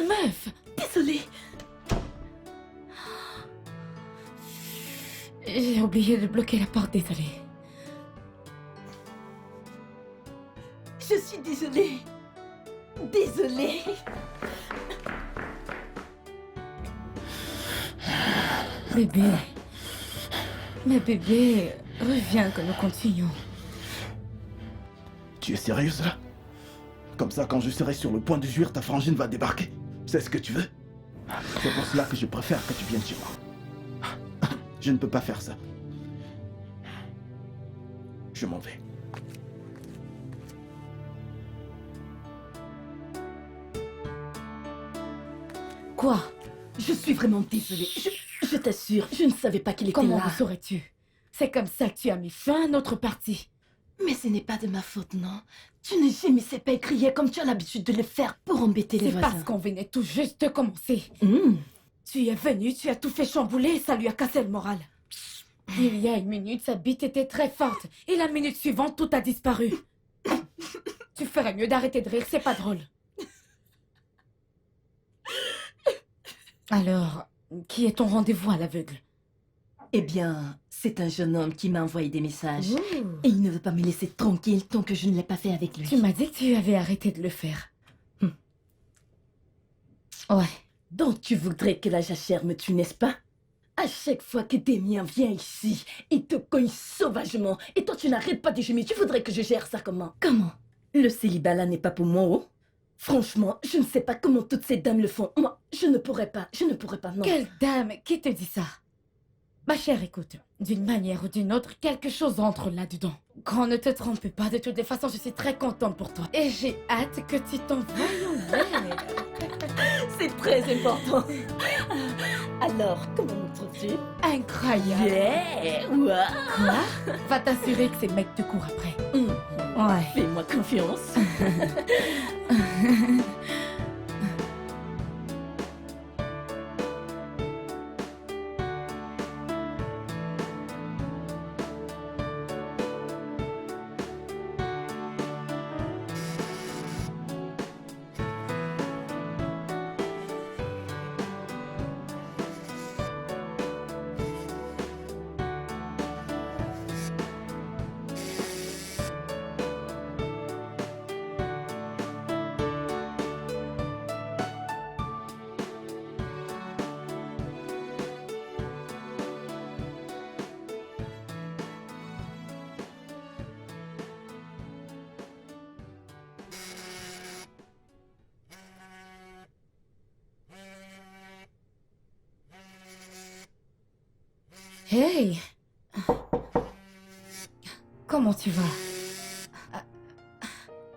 Meuf! Désolée. J'ai oublié de bloquer la porte, désolée. Je suis désolée. Désolée. Bébé. Mais bébé, reviens que nous continuons. Tu es sérieuse là? Comme ça, quand je serai sur le point de jouir, ta frangine va débarquer. C'est ce que tu veux? C'est pour cela que je préfère que tu viennes chez moi. Je ne peux pas faire ça. Je m'en vais. Quoi? Je suis vraiment désolée. Je t'assure, je ne savais pas qu'il était Comment là. le saurais-tu? C'est comme ça que tu as mis fin à notre partie. Mais ce n'est pas de ma faute, non. Tu ne gémissais pas et criais comme tu as l'habitude de le faire pour embêter les C'est voisins. parce qu'on venait tout juste de commencer. Hmm. Tu es venu, tu as tout fait chambouler et ça lui a cassé le moral. Il y a une minute, sa bite était très forte. Et la minute suivante, tout a disparu. Tu ferais mieux d'arrêter de rire, c'est pas drôle. Alors, qui est ton rendez-vous à l'aveugle? Eh bien, c'est un jeune homme qui m'a envoyé des messages. Ouh. Et il ne veut pas me laisser tranquille tant que je ne l'ai pas fait avec lui. Tu m'as dit que tu avais arrêté de le faire. Ouais. Donc tu voudrais que la jachère me tue, n'est-ce pas? À chaque fois que Damien vient ici, il te cogne sauvagement. Et toi, tu n'arrêtes pas de gémir. Tu voudrais que je gère ça comment? Comment? Le célibat là n'est pas pour moi, oh? Franchement, je ne sais pas comment toutes ces dames le font. Moi, je ne pourrais pas, non. Quelle dame qui te dit ça? Ma chère, écoute, d'une manière ou d'une autre, quelque chose entre là-dedans. Grand, ne te trompe pas, de toutes les façons, je suis très contente pour toi. Et j'ai hâte que tu t'envoies en l'air. C'est très important. Alors, comment me trouves-tu? Incroyable. Yeah! Ouah. Quoi? Va t'assurer que ces mecs te courent après. Ouais. Fais-moi confiance. Hey! Comment tu vas?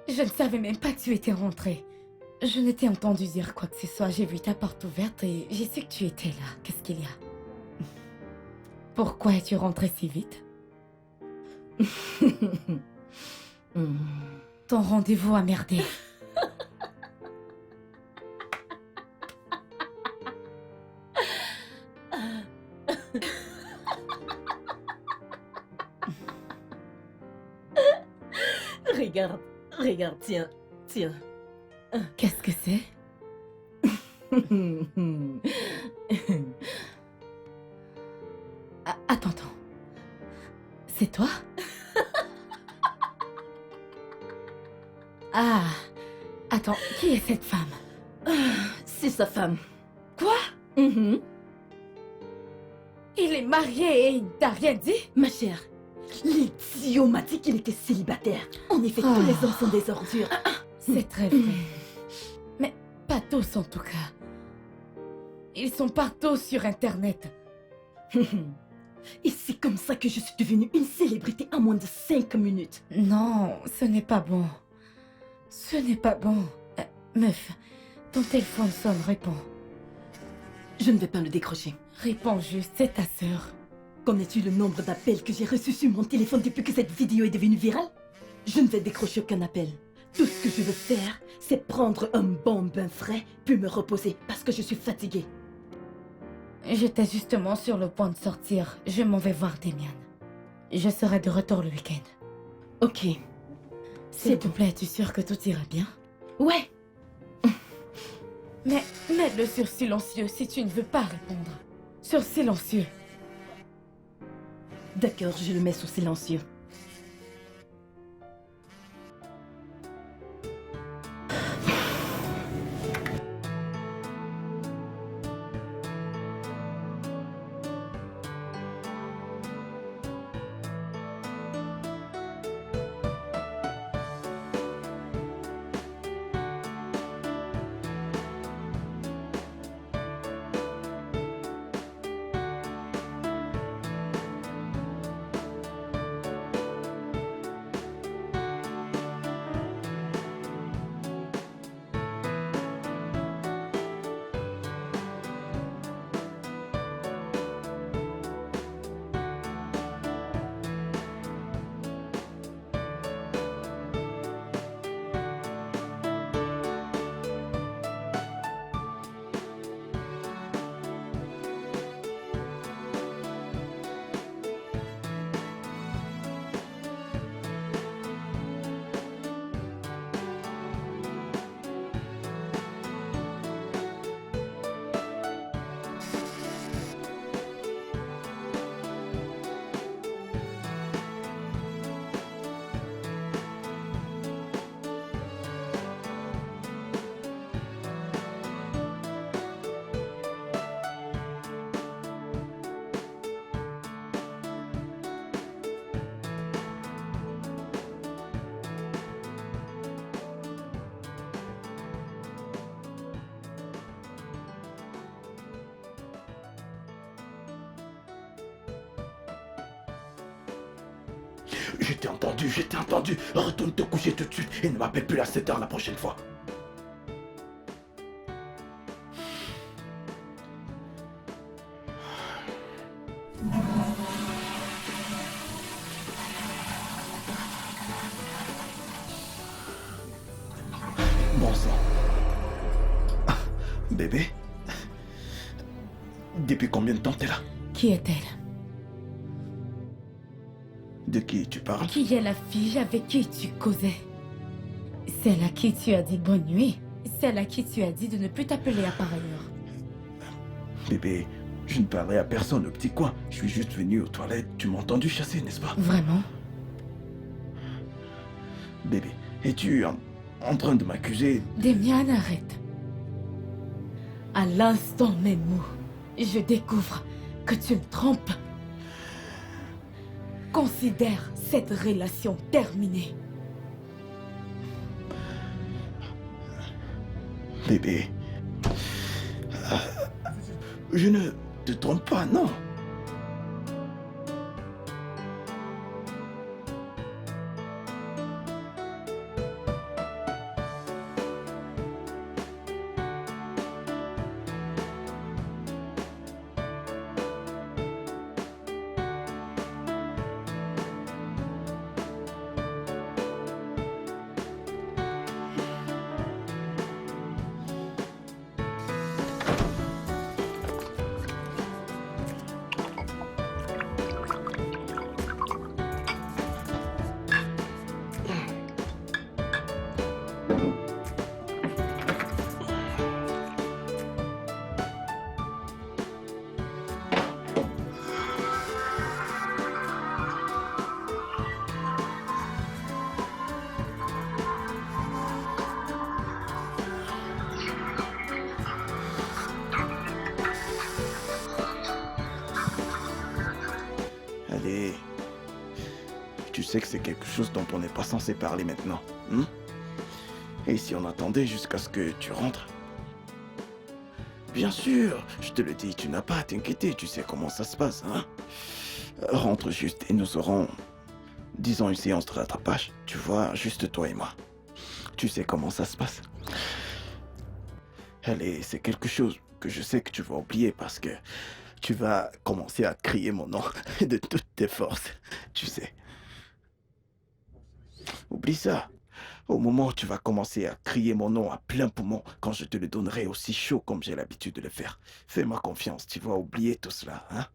Je ne savais même pas que tu étais rentrée. Je ne t'ai entendu dire quoi que ce soit. J'ai vu ta porte ouverte et j'ai su que tu étais là. Qu'est-ce qu'il y a? Pourquoi es-tu rentrée si vite? Ton rendez-vous a merdé. Regarde, tiens. Qu'est-ce que c'est? Attends. C'est toi? Ah, attends, qui est cette femme? C'est sa femme. Quoi? Mhm. Il est marié et il t'a rien dit? Ma chère, l'idiot m'a dit qu'il était célibataire. En effet, tous les hommes sont des ordures. C'est très vrai. Mais pas tous en tout cas. Ils sont partout sur Internet. Et c'est comme ça que je suis devenue une célébrité en moins de 5 minutes. Non, ce n'est pas bon. Ce n'est pas bon. Meuf, ton téléphone sonne, réponds. Je ne vais pas le décrocher. Réponds juste, c'est ta sœur. Connais-tu le nombre d'appels que j'ai reçus sur mon téléphone depuis que cette vidéo est devenue virale? Je ne vais décrocher aucun appel. Tout ce que je veux faire, c'est prendre un bon bain frais, puis me reposer parce que je suis fatiguée. J'étais justement sur le point de sortir. Je m'en vais voir Damien. Je serai de retour le week-end. Ok. S'il te plaît, es-tu sûre que tout ira bien? Ouais. Mais mets-le sur silencieux si tu ne veux pas répondre. Sur silencieux. D'accord, je le mets sur silencieux. Je t'ai entendu. Retourne te coucher tout de suite et ne m'appelle plus à 7 heures la prochaine fois. Bon sang. Bébé? Depuis combien de temps t'es là? Qui est-elle? De qui tu parles? Qui est la fille avec qui tu causais? Celle à qui tu as dit bonne nuit? Celle à qui tu as dit de ne plus t'appeler à pareille heure? Bébé, je ne parlerai à personne au petit coin. Je suis juste venu aux toilettes. Tu m'as entendu chasser, n'est-ce pas? Vraiment? Bébé, es-tu en train de m'accuser? Demian, arrête. À l'instant même où je découvre que tu me trompes, considère cette relation terminée. Bébé, je ne te trompe pas, non. Allez, tu sais que c'est quelque chose dont on n'est pas censé parler maintenant, hein? Et si on attendait jusqu'à ce que tu rentres? Bien sûr, je te le dis, tu n'as pas à t'inquiéter, tu sais comment ça se passe, hein? Rentre juste et nous aurons, disons, une séance de rattrapage, tu vois, juste toi et moi. Tu sais comment ça se passe? Allez, c'est quelque chose que je sais que tu vas oublier parce que tu vas commencer à crier mon nom de toutes tes forces, tu sais. Oublie ça. Au moment où tu vas commencer à crier mon nom à plein poumon, quand je te le donnerai aussi chaud comme j'ai l'habitude de le faire. Fais-moi confiance, tu vas oublier tout cela, hein?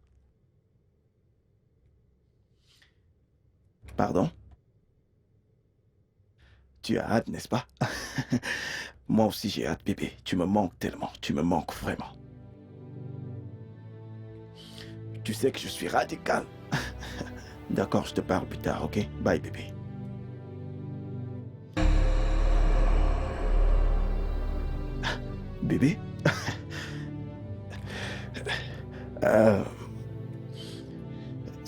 Pardon? Tu as hâte, n'est-ce pas? Moi aussi j'ai hâte, bébé. Tu me manques tellement. Tu me manques vraiment. Tu sais que je suis radical. D'accord, je te parle plus tard, ok? Bye, bébé. Bébé? Euh,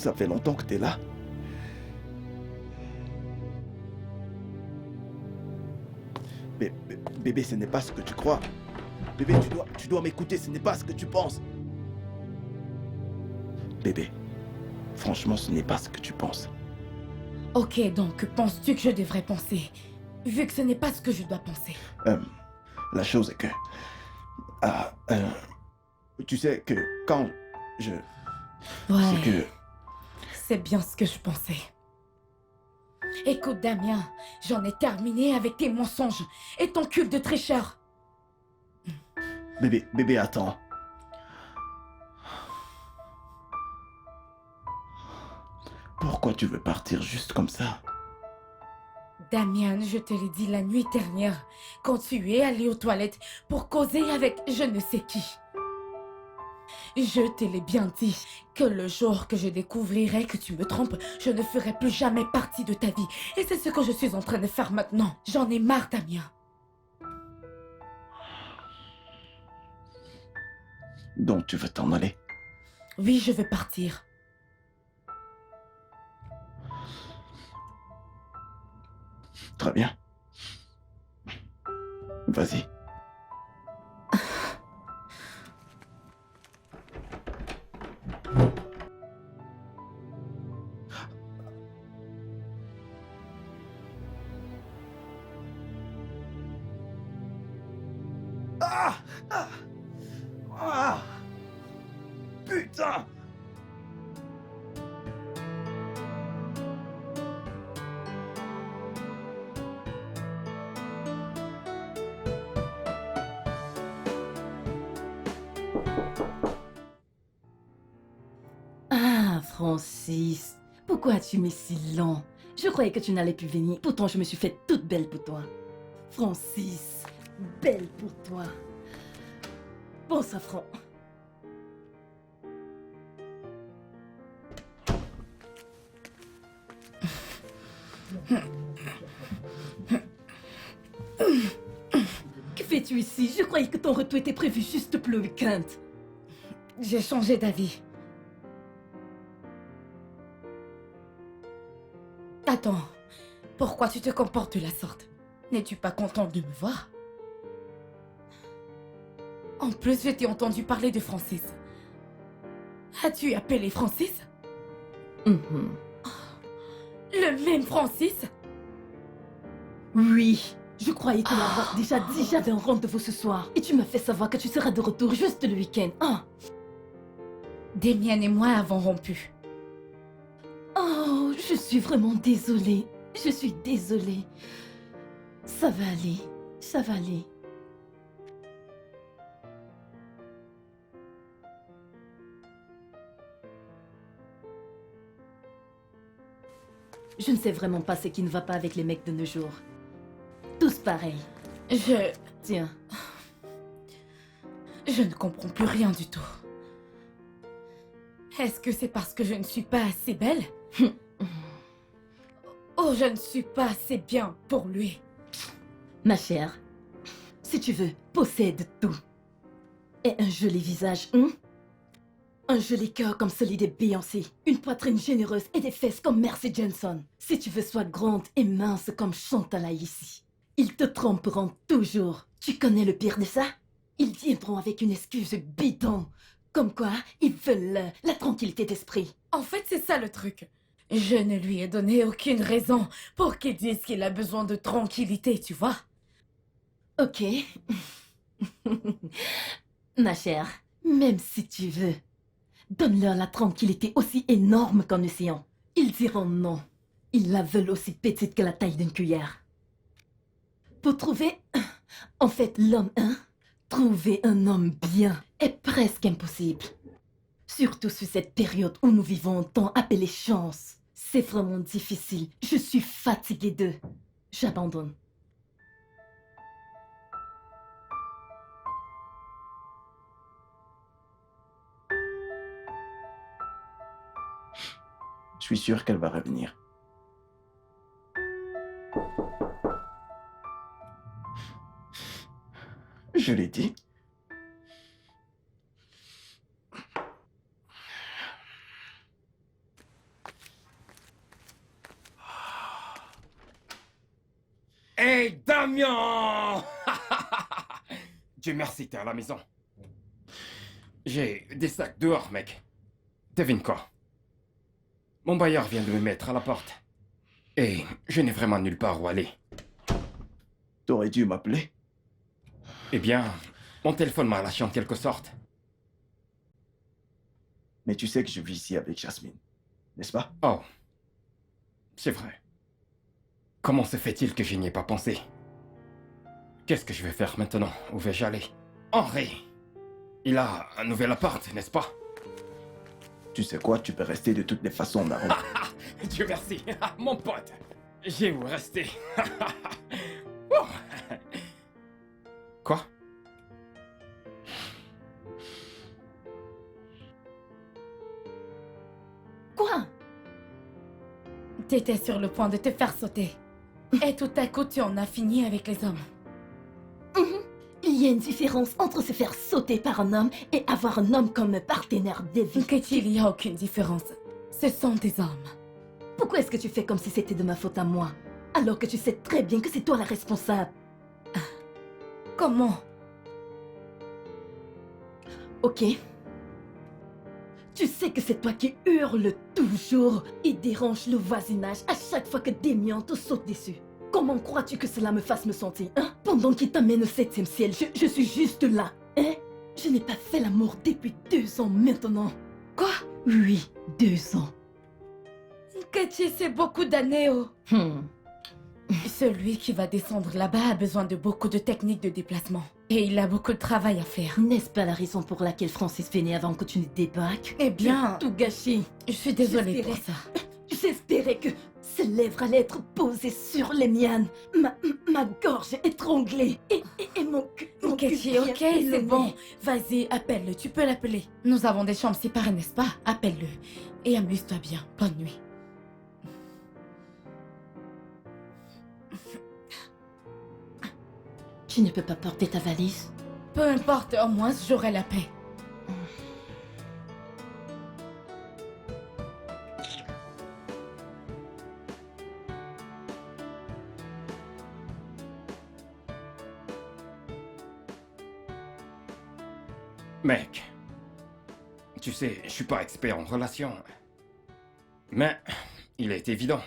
Ça fait longtemps que t'es là. Bébé, ce n'est pas ce que tu crois. Bébé, tu dois m'écouter, ce n'est pas ce que tu penses. Bébé, franchement, ce n'est pas ce que tu penses. Ok, donc penses-tu que je devrais penser, vu que ce n'est pas ce que je dois penser? La chose est que... Ah, tu sais que quand je... Ouais, C'est que... c'est bien ce que je pensais. Écoute, Damien, j'en ai terminé avec tes mensonges et ton culte de tricheur. Bébé, attends. Pourquoi tu veux partir juste comme ça? Damien, je te l'ai dit la nuit dernière, quand tu es allé aux toilettes pour causer avec je ne sais qui. Je te l'ai bien dit, que le jour que je découvrirai que tu me trompes, je ne ferai plus jamais partie de ta vie. Et c'est ce que je suis en train de faire maintenant. J'en ai marre, Damien. Donc tu veux t'en aller? Oui, je veux partir. Très bien. Vas-y. Ah! Ah! Ah! Putain! Ah, Francis, pourquoi as-tu mis si lent? Je croyais que tu n'allais plus venir, pourtant je me suis faite toute belle pour toi. Francis, belle pour toi. Bon safran. Que fais-tu ici? Je croyais que ton retour était prévu juste pour le week-end. J'ai changé d'avis. Attends, pourquoi tu te comportes de la sorte? N'es-tu pas contente de me voir? En plus, je t'ai entendu parler de Francis. As-tu appelé Francis? Mhm. Le même Francis? Oui, je croyais te l'avoir déjà dit, j'avais un rendez-vous ce soir. Et tu m'as fait savoir que tu seras de retour juste le week-end. Ah. Damien et moi avons rompu. Oh, je suis vraiment désolée. Je suis désolée. Ça va aller. Ça va aller. Je ne sais vraiment pas ce qui ne va pas avec les mecs de nos jours. Tous pareils. Tiens. Je ne comprends plus rien du tout. Est-ce que c'est parce que je ne suis pas assez belle? Oh, je ne suis pas assez bien pour lui. Ma chère, si tu veux, possède tout. Et un joli visage, un joli cœur comme celui de Beyoncé, une poitrine généreuse et des fesses comme Mercy Johnson. Si tu veux, sois grande et mince comme Chantal ici. Ils te tromperont toujours. Tu connais le pire de ça? Ils viendront avec une excuse bidon. Comme quoi, ils veulent la tranquillité d'esprit. En fait, c'est ça le truc. Je ne lui ai donné aucune raison pour qu'il dise qu'il a besoin de tranquillité, tu vois? Ok. Ma chère, même si tu veux, donne-leur la tranquillité aussi énorme qu'un océan. Ils diront non. Ils la veulent aussi petite que la taille d'une cuillère. Pour trouver, en fait, l'homme, trouver un homme bien est presque impossible. Surtout sur cette période où nous vivons un temps appelé chance. C'est vraiment difficile. Je suis fatiguée d'eux. J'abandonne. suis sûr qu'elle va revenir. Je l'ai dit. Hey, Damien! Dieu merci, t'es à la maison. J'ai des sacs dehors, mec. Devine quoi? Mon bailleur vient de me mettre à la porte. Et je n'ai vraiment nulle part où aller. T'aurais dû m'appeler. Eh bien, mon téléphone m'a lâché en quelque sorte. Mais tu sais que je vis ici avec Jasmine, n'est-ce pas? Oh. C'est vrai. Comment se fait-il que je n'y ai pas pensé? Qu'est-ce que je vais faire maintenant? Où vais-je aller? Henri! Il a un nouvel appart, n'est-ce pas? Tu sais quoi, tu peux rester de toutes les façons, Naron. Dieu merci, mon pote. J'ai où rester. Oh. Quoi? Quoi? T'étais sur le point de te faire sauter. Et tout à coup, tu en as fini avec les hommes. Il y a une différence entre se faire sauter par un homme et avoir un homme comme partenaire de vie. Il n'y a aucune différence. Ce sont des hommes. Pourquoi est-ce que tu fais comme si c'était de ma faute à moi? Alors que tu sais très bien que c'est toi la responsable. Comment? Ok. Tu sais que c'est toi qui hurles toujours et dérange le voisinage à chaque fois que Damien te saute dessus. Comment crois-tu que cela me fasse me sentir, hein? Pendant qu'il t'amène au 7e ciel, je suis juste là, hein? Je n'ai pas fait l'amour depuis 2 ans maintenant. Quoi? Oui, 2 ans. Kachi, c'est beaucoup d'années, oh. Celui qui va descendre là-bas a besoin de beaucoup de techniques de déplacement. Et il a beaucoup de travail à faire. N'est-ce pas la raison pour laquelle Francis venait avant que tu ne débarques? Eh bien, Tout gâché. je suis désolée J'espérais. pour ça. J'espérais que ses lèvres allaient être posées sur les miennes. Ma gorge étranglée. Et mon cul. Kachi, ok, c'est bon. Vas-y, appelle-le, tu peux l'appeler. Nous avons des chambres séparées, n'est-ce pas? Appelle-le. Et amuse-toi bien. Bonne nuit. Tu ne peux pas porter ta valise? Peu importe, au moins j'aurai la paix. Mec, tu sais, je suis pas expert en relations. Mais il est évident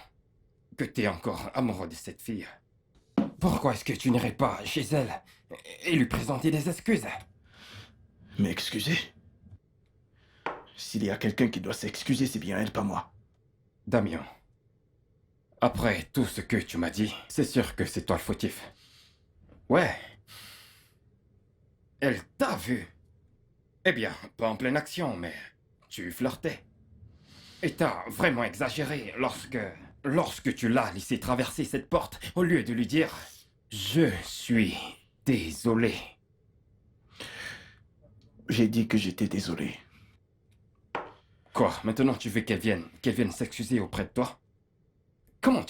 que t'es encore amoureux de cette fille. Pourquoi est-ce que tu n'irais pas chez elle et lui présenter des excuses? M'excuser? S'il y a quelqu'un qui doit s'excuser, c'est bien elle, pas moi. Damien, après tout ce que tu m'as dit, c'est sûr que c'est toi le fautif. Ouais. Elle t'a vu. Eh bien, pas en pleine action, mais tu flirtais. Et t'as vraiment exagéré lorsque tu l'as laissé traverser cette porte, au lieu de lui dire « Je suis désolé ». J'ai dit que j'étais désolé. Quoi, maintenant tu veux qu'elle vienne s'excuser auprès de toi? Comment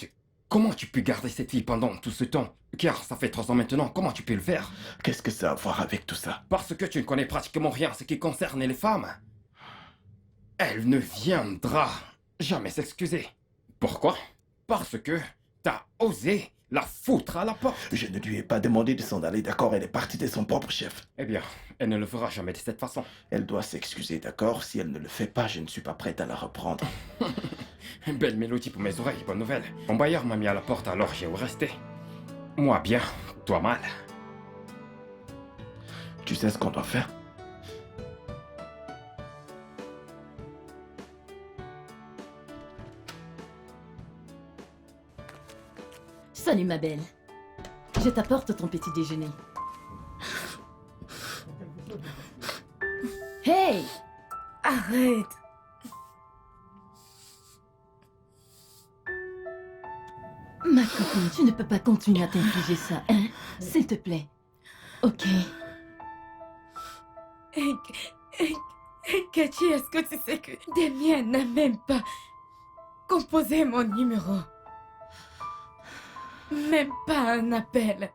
tu peux garder cette fille pendant tout ce temps? Car ça fait 3 ans maintenant, comment tu peux le faire? Qu'est-ce que ça a à voir avec tout ça? Parce que tu ne connais pratiquement rien en ce qui concerne les femmes. Elle ne viendra jamais s'excuser. Pourquoi? Parce que t'as osé la foutre à la porte. Je ne lui ai pas demandé de s'en aller, d'accord? Elle est partie de son propre chef. Eh bien, elle ne le fera jamais de cette façon. Elle doit s'excuser, d'accord? Si elle ne le fait pas, je ne suis pas prête à la reprendre. Belle mélodie pour mes oreilles, bonne nouvelle. Mon bailleur m'a mis à la porte, alors j'ai où rester. Moi bien, toi mal. Tu sais ce qu'on doit faire? Salut ma belle. Je t'apporte ton petit déjeuner. Hey! Arrête. Ma copine, tu ne peux pas continuer à t'infliger ça, hein? S'il te plaît. Ok. Kachi, est-ce que tu sais que Damien n'a même pas composé mon numéro. Même pas un appel.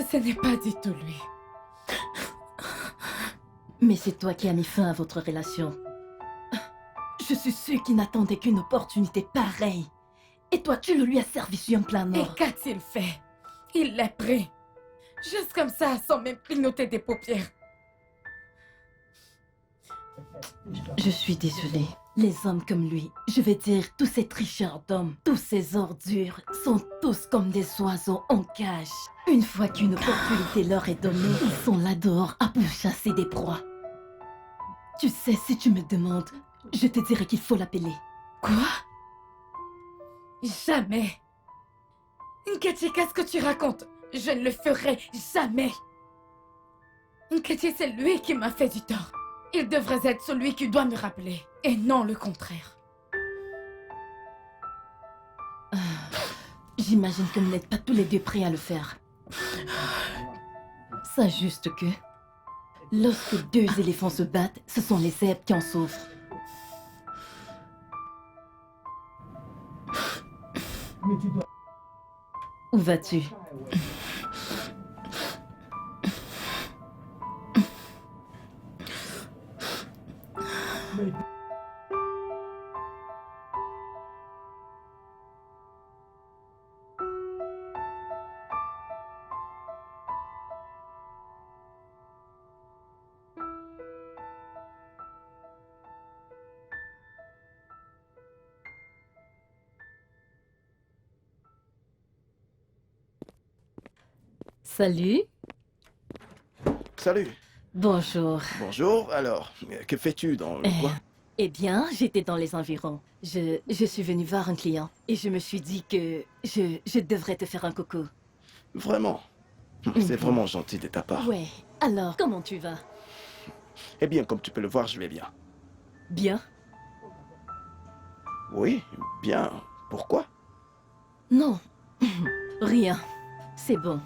Ce n'est pas du tout lui. Mais c'est toi qui as mis fin à votre relation. Je suis sûre qu'il n'attendait qu'une opportunité pareille. Et toi, tu le lui as servi sur un plan Et nord. qu'a-t-il fait? Il l'a pris. Juste comme ça, sans même clignoter des paupières. Je suis désolée. Les hommes comme lui, je vais dire tous ces tricheurs d'hommes, tous ces ordures, sont tous comme des oiseaux en cage. Une fois qu'une opportunité leur est donnée, ils sont là dehors à pourchasser des proies. Tu sais, si tu me demandes, je te dirais qu'il faut l'appeler. Quoi? Jamais. Nkechi, qu'est-ce que tu racontes? Je ne le ferai jamais. Nkechi, c'est lui qui m'a fait du tort. Il devrait être celui qui doit me rappeler, et non le contraire. J'imagine que vous n'êtes pas tous les deux prêts à le faire. Ça juste que... Lorsque deux éléphants se battent, ce sont les zèbres qui en souffrent. Où vas-tu? Salut. Salut. Bonjour. Bonjour, alors, que fais-tu dans le coin? Eh bien, j'étais dans les environs. Je suis venue voir un client et je me suis dit que je devrais te faire un coucou. Vraiment? C'est vraiment gentil de ta part. Ouais. Alors, comment tu vas? Eh bien, comme tu peux le voir, je vais bien. Bien? Oui, bien. Pourquoi? Non. Rien. C'est bon.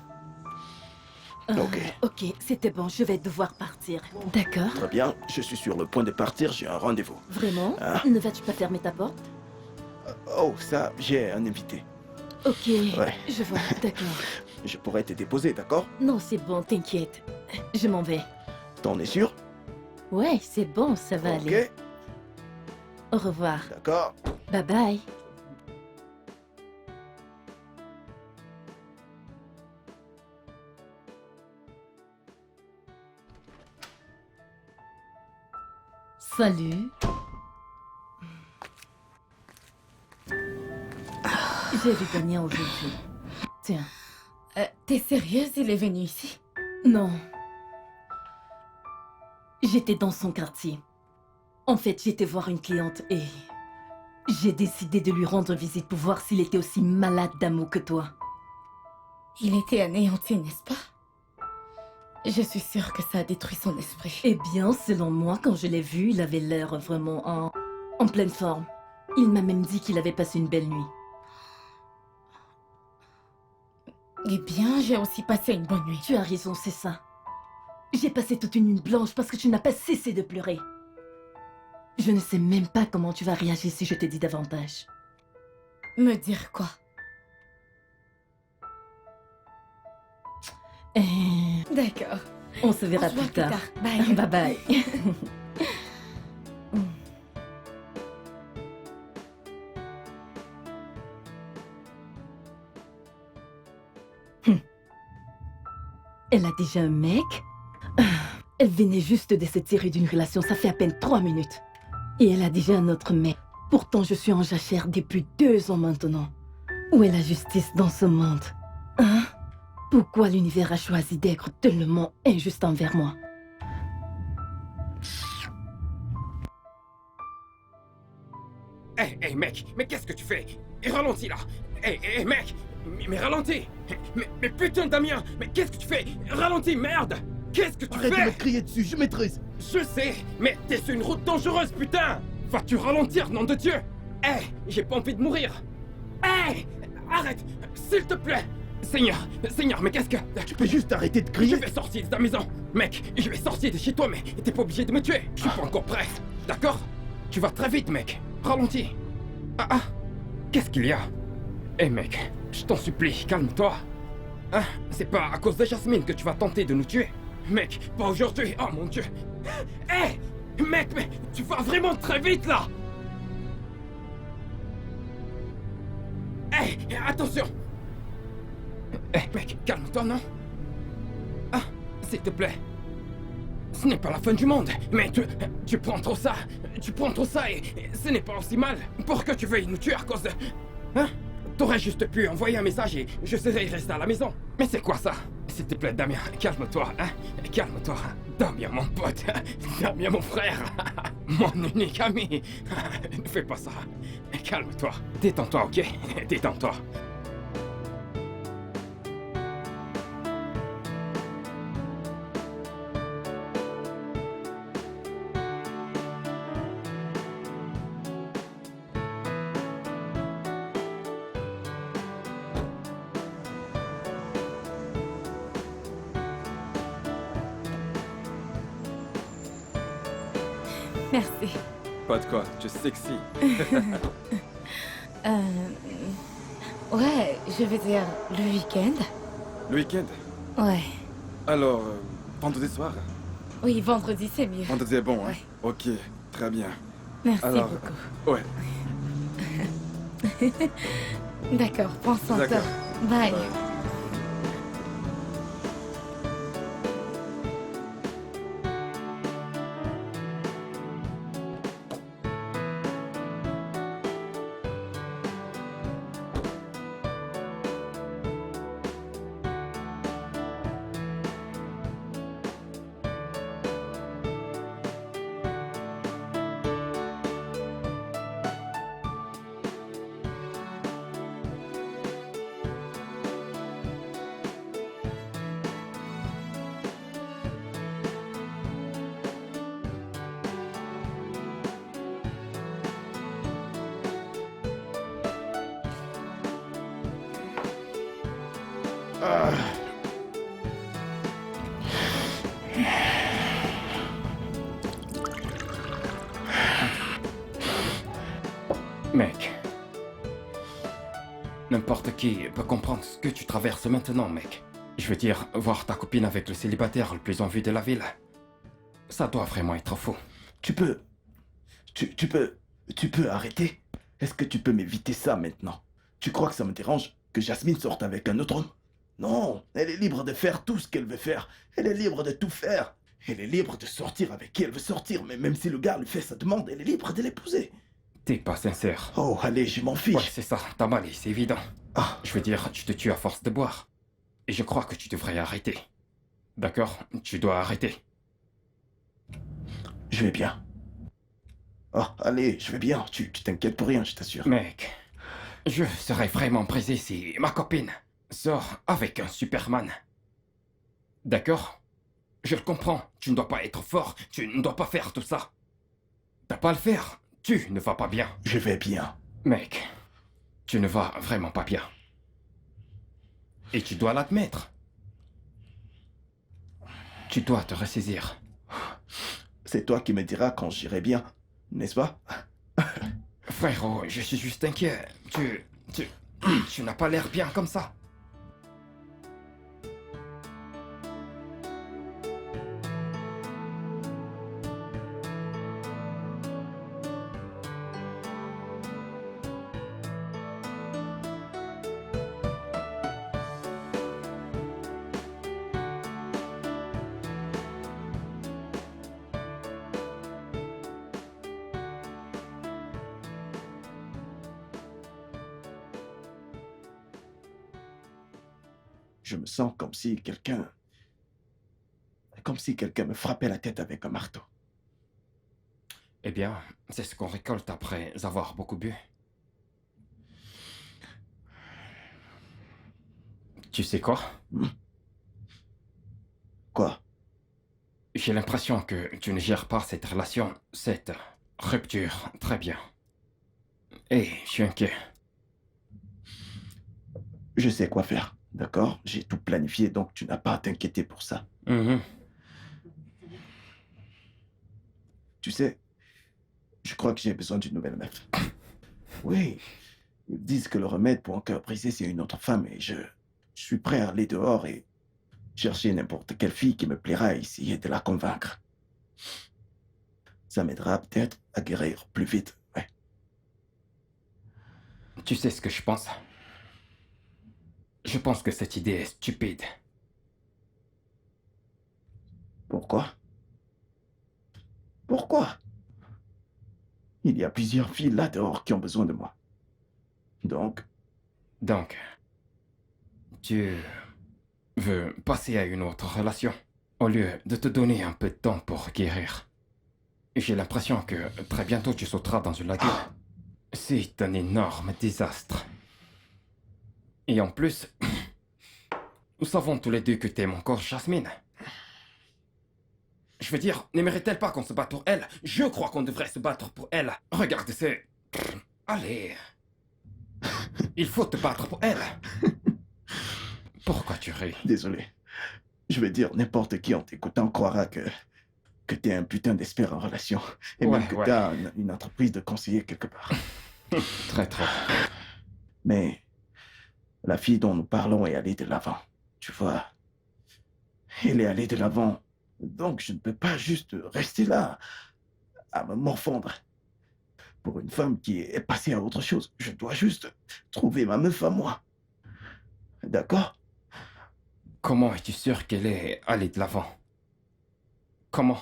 Ok. Ok, c'était bon, je vais devoir partir. D'accord. Très bien, je suis sur le point de partir, j'ai un rendez-vous. Vraiment? Hein? Ne vas-tu pas fermer ta porte? Oh, ça, j'ai un invité. Ok, Ouais. je vois, d'accord. Je pourrais te déposer, d'accord? Non, c'est bon, t'inquiète. Je m'en vais. T'en es sûr? Ouais, c'est bon, ça va aller. Ok, Au revoir. d'accord. Bye bye. Salut. J'ai vu Damien aujourd'hui. Tiens. T'es sérieuse? Il est venu ici? Non. J'étais dans son quartier. En fait, j'étais voir une cliente et... j'ai décidé de lui rendre visite pour voir s'il était aussi malade d'amour que toi. Il était anéanti, n'est-ce pas? Je suis sûre que ça a détruit son esprit. Eh bien, selon moi, quand je l'ai vu, il avait l'air vraiment en pleine forme. Il m'a même dit qu'il avait passé une belle nuit. Eh bien, j'ai aussi passé une bonne nuit. Tu as raison, c'est ça. J'ai passé toute une nuit blanche parce que tu n'as pas cessé de pleurer. Je ne sais même pas comment tu vas réagir si je te dis davantage. Me dire quoi? D'accord. On se verra On se voit plus tard. Bye. Bye bye. Elle a déjà un mec? Elle venait juste de se tirer d'une relation, ça fait à peine 3 minutes. Et elle a déjà un autre mec. Pourtant, je suis en jachère depuis 2 ans maintenant. Où est la justice dans ce monde? Hein? Pourquoi l'univers a choisi d'être tellement injuste envers moi? Hey, mec, mais qu'est-ce que tu fais? Ralentis là! Hey, mec! Mais ralentis! Mais putain, Damien! Mais qu'est-ce que tu fais? Ralentis, merde! Qu'est-ce que tu Arrête de fais? me crier dessus, je maîtrise. Je sais, mais t'es sur une route dangereuse, putain! Vas-tu ralentir, nom de Dieu? Hey, j'ai pas envie de mourir! Hey! Arrête! S'il te plaît! Seigneur, mais qu'est-ce que... Tu peux juste arrêter de Je crier. vais sortir de ta maison! Mec, je vais sortir de chez toi, mais t'es pas obligé de me tuer! Je suis pas encore prêt, d'accord? tu vas très vite, mec. Ralentis. Ah, qu'est-ce qu'il y a? Eh mec, je t'en supplie, calme-toi. Hein? C'est pas à cause de Jasmine que tu vas tenter de nous tuer. Mec, pas aujourd'hui, oh mon Dieu. Eh, mec, mais tu vas vraiment très vite là. Eh, attention. Eh mec, calme-toi, non? Ah, s'il te plaît. Ce n'est pas la fin du monde, mais tu prends trop ça. Tu prends trop ça et ce n'est pas aussi mal pour que tu veuilles nous tuer à cause de... Hein? T'aurais juste pu envoyer un message et je serais resté à la maison. Mais c'est quoi ça? S'il te plaît, Damien, calme-toi, hein? Calme-toi. Damien, mon pote. Damien, mon frère. Mon unique ami. Ne fais pas ça. Calme-toi. Détends-toi, ok? Détends-toi. Merci. Pas de quoi, tu es sexy. Ouais, je veux dire, le week-end. Le week-end? Ouais. Alors, vendredi soir? Oui, vendredi, c'est mieux. Vendredi est bon, hein? Ouais. Ok, très bien. Merci Alors, beaucoup. Ouais, D'accord, prends soin de toi. d'accord. Bye. Bye. Mec. N'importe qui peut comprendre ce que tu traverses maintenant, mec. Je veux dire, voir ta copine avec le célibataire le plus en vue de la ville. Ça doit vraiment être fou. Tu peux... Tu peux arrêter? Est-ce que tu peux m'éviter ça maintenant? Tu crois que ça me dérange que Jasmine sorte avec un autre homme? Non, elle est libre de faire tout ce qu'elle veut faire. Elle est libre de tout faire. Elle est libre de sortir avec qui elle veut sortir, mais même si le gars lui fait sa demande, elle est libre de l'épouser. T'es pas sincère. Oh, allez, je m'en fiche. Ouais, c'est ça, t'as mal et c'est évident. Ah, Je veux dire, tu te tues à force de boire. Et je crois que tu devrais arrêter. D'accord? Tu dois arrêter. je vais bien. Oh, allez, je vais bien. Tu t'inquiètes pour rien, je t'assure. Mec, je serais vraiment brisé si ma copine sort avec un Superman. D'accord? Je le comprends, tu ne dois pas être fort, tu ne dois pas faire tout ça. T'as pas à le faire, tu ne vas pas bien. Je vais bien. Mec, tu ne vas vraiment pas bien. Et tu dois l'admettre. Tu dois te ressaisir. C'est toi qui me diras quand j'irai bien, n'est-ce pas? Frérot, je suis juste inquiet. Tu n'as pas l'air bien comme ça. Je me sens comme si quelqu'un... Comme si quelqu'un me frappait la tête avec un marteau. Eh bien, c'est ce qu'on récolte après avoir beaucoup bu. Tu sais quoi? Quoi? J'ai l'impression que tu ne gères pas cette relation, cette rupture très bien. Et je suis inquiet. Je sais quoi faire, d'accord? J'ai tout planifié, donc tu n'as pas à t'inquiéter pour ça. Mhm. Tu sais, Je crois que j'ai besoin d'une nouvelle meuf. Oui, ils disent que le remède pour un cœur brisé, c'est une autre femme et je suis prêt à aller dehors et chercher n'importe quelle fille qui me plaira et essayer de la convaincre. Ça m'aidera peut-être à guérir plus vite. Ouais. Tu sais ce que je pense? Je pense que cette idée est stupide. Pourquoi? Pourquoi? Il y a plusieurs filles là dehors qui ont besoin de moi. Donc, Tu veux passer à une autre relation au lieu de te donner un peu de temps pour guérir. J'ai l'impression que très bientôt tu sauteras dans une lagune. C'est un énorme désastre. Et en plus, nous savons tous les deux que t'aimes encore Jasmine. Je veux dire, n'aimerait-elle pas qu'on se batte pour elle? Je crois qu'on devrait se battre pour elle. Regarde, c'est... Allez. Il faut te battre pour elle. Pourquoi tu ris? désolé. Je veux dire, n'importe qui en t'écoutant croira que t'es un putain d'expert en relation. Et Ouais, même que ouais. t'as une entreprise de conseiller quelque part. Très trop. Mais la fille dont nous parlons est allée de l'avant. Tu vois, elle est allée de l'avant. Donc je ne peux pas juste rester là à me morfondre. Pour une femme qui est passée à autre chose, je dois juste trouver ma meuf à moi. D'accord? Comment es-tu sûr qu'elle est allée de l'avant? Comment?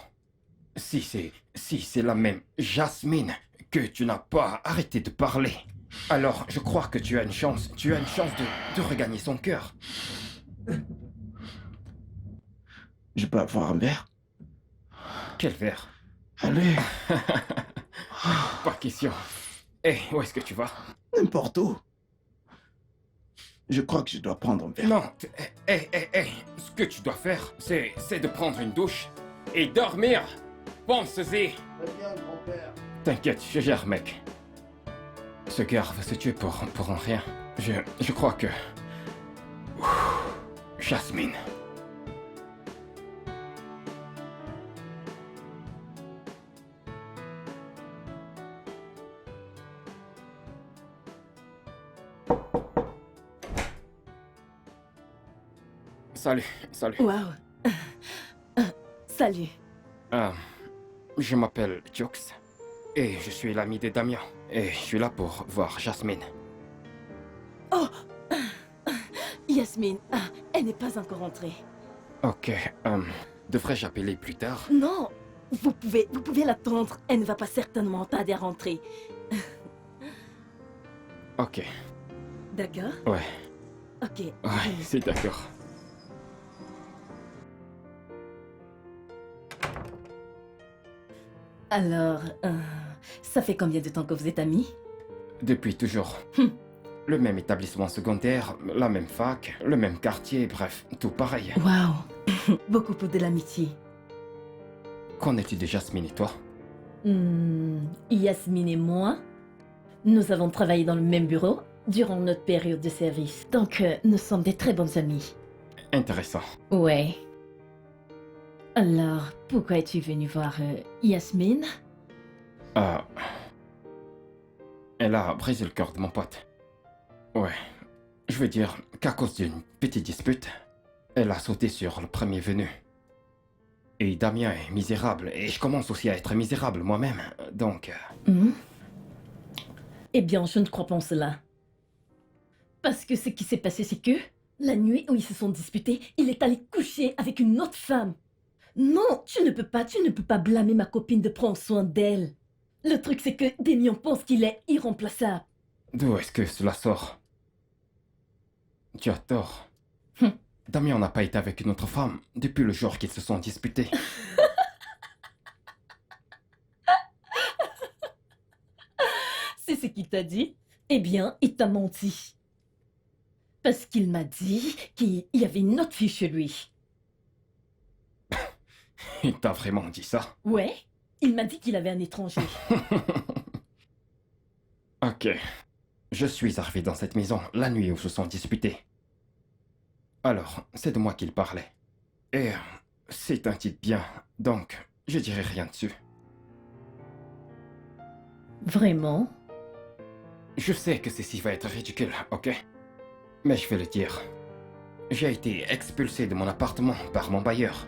Si c'est la même Jasmine que tu n'as pas arrêté de parler, alors je crois que tu as une chance de regagner son cœur. Je peux avoir un verre? Quel verre? Allez, Pas question. Hé, où est-ce que tu vas? n'importe où. Je crois que je dois prendre un verre. Non, hé, ce que tu dois faire, c'est de prendre une douche et dormir. Pense-y. Très bien, grand-père. T'inquiète, je gère, mec. Ce gars va se tuer pour un rien. Je crois que... Jasmine. Salut. Waouh. Salut. Je m'appelle Jux et je suis l'ami de Damien. Et je suis là pour voir Jasmine. Oh. Yasmine, elle n'est pas encore entrée. Ok, devrais-je appeler plus tard? Non, vous pouvez l'attendre. Elle ne va pas certainement tarder à rentrer. Ok, D'accord? ouais, Ok. c'est d'accord. Alors, ça fait combien de temps que vous êtes amis? Depuis toujours. Le même établissement secondaire, la même fac, le même quartier, bref, tout pareil. Waouh. Beaucoup pour de l'amitié. Qu'en est-il de Jasmine et toi? Yasmine et moi, nous avons travaillé dans le même bureau durant notre période de service. Donc, nous sommes des très bons amis. Intéressant. Ouais. Alors, pourquoi es-tu venu voir Yasmine? Elle a brisé le cœur de mon pote. Ouais, je veux dire qu'à cause d'une petite dispute, elle a sauté sur le premier venu. Et Damien est misérable, et je commence aussi à être misérable moi-même, donc... Eh bien, je ne crois pas en cela. Parce que ce qui s'est passé, c'est que, la nuit où ils se sont disputés, il est allé coucher avec une autre femme. Non, tu ne peux pas blâmer ma copine de prendre soin d'elle. Le truc, c'est que Damien pense qu'il est irremplaçable. D'où est-ce que cela sort? Tu as tort. Hum. Damien n'a pas été avec une autre femme depuis le jour qu'ils se sont disputés. C'est ce qu'il t'a dit? Eh bien, il t'a menti. Parce qu'il m'a dit qu'il y avait une autre fille chez lui. Il t'a vraiment dit ça? Ouais, il m'a dit qu'il avait un étranger. Ok. Je suis arrivé dans cette maison la nuit où se sont disputés. Alors, c'est de moi qu'il parlait. Et c'est un type bien, donc je dirai rien dessus. Vraiment? Je sais que ceci va être ridicule, ok? Mais je vais le dire. J'ai été expulsé de mon appartement par mon bailleur.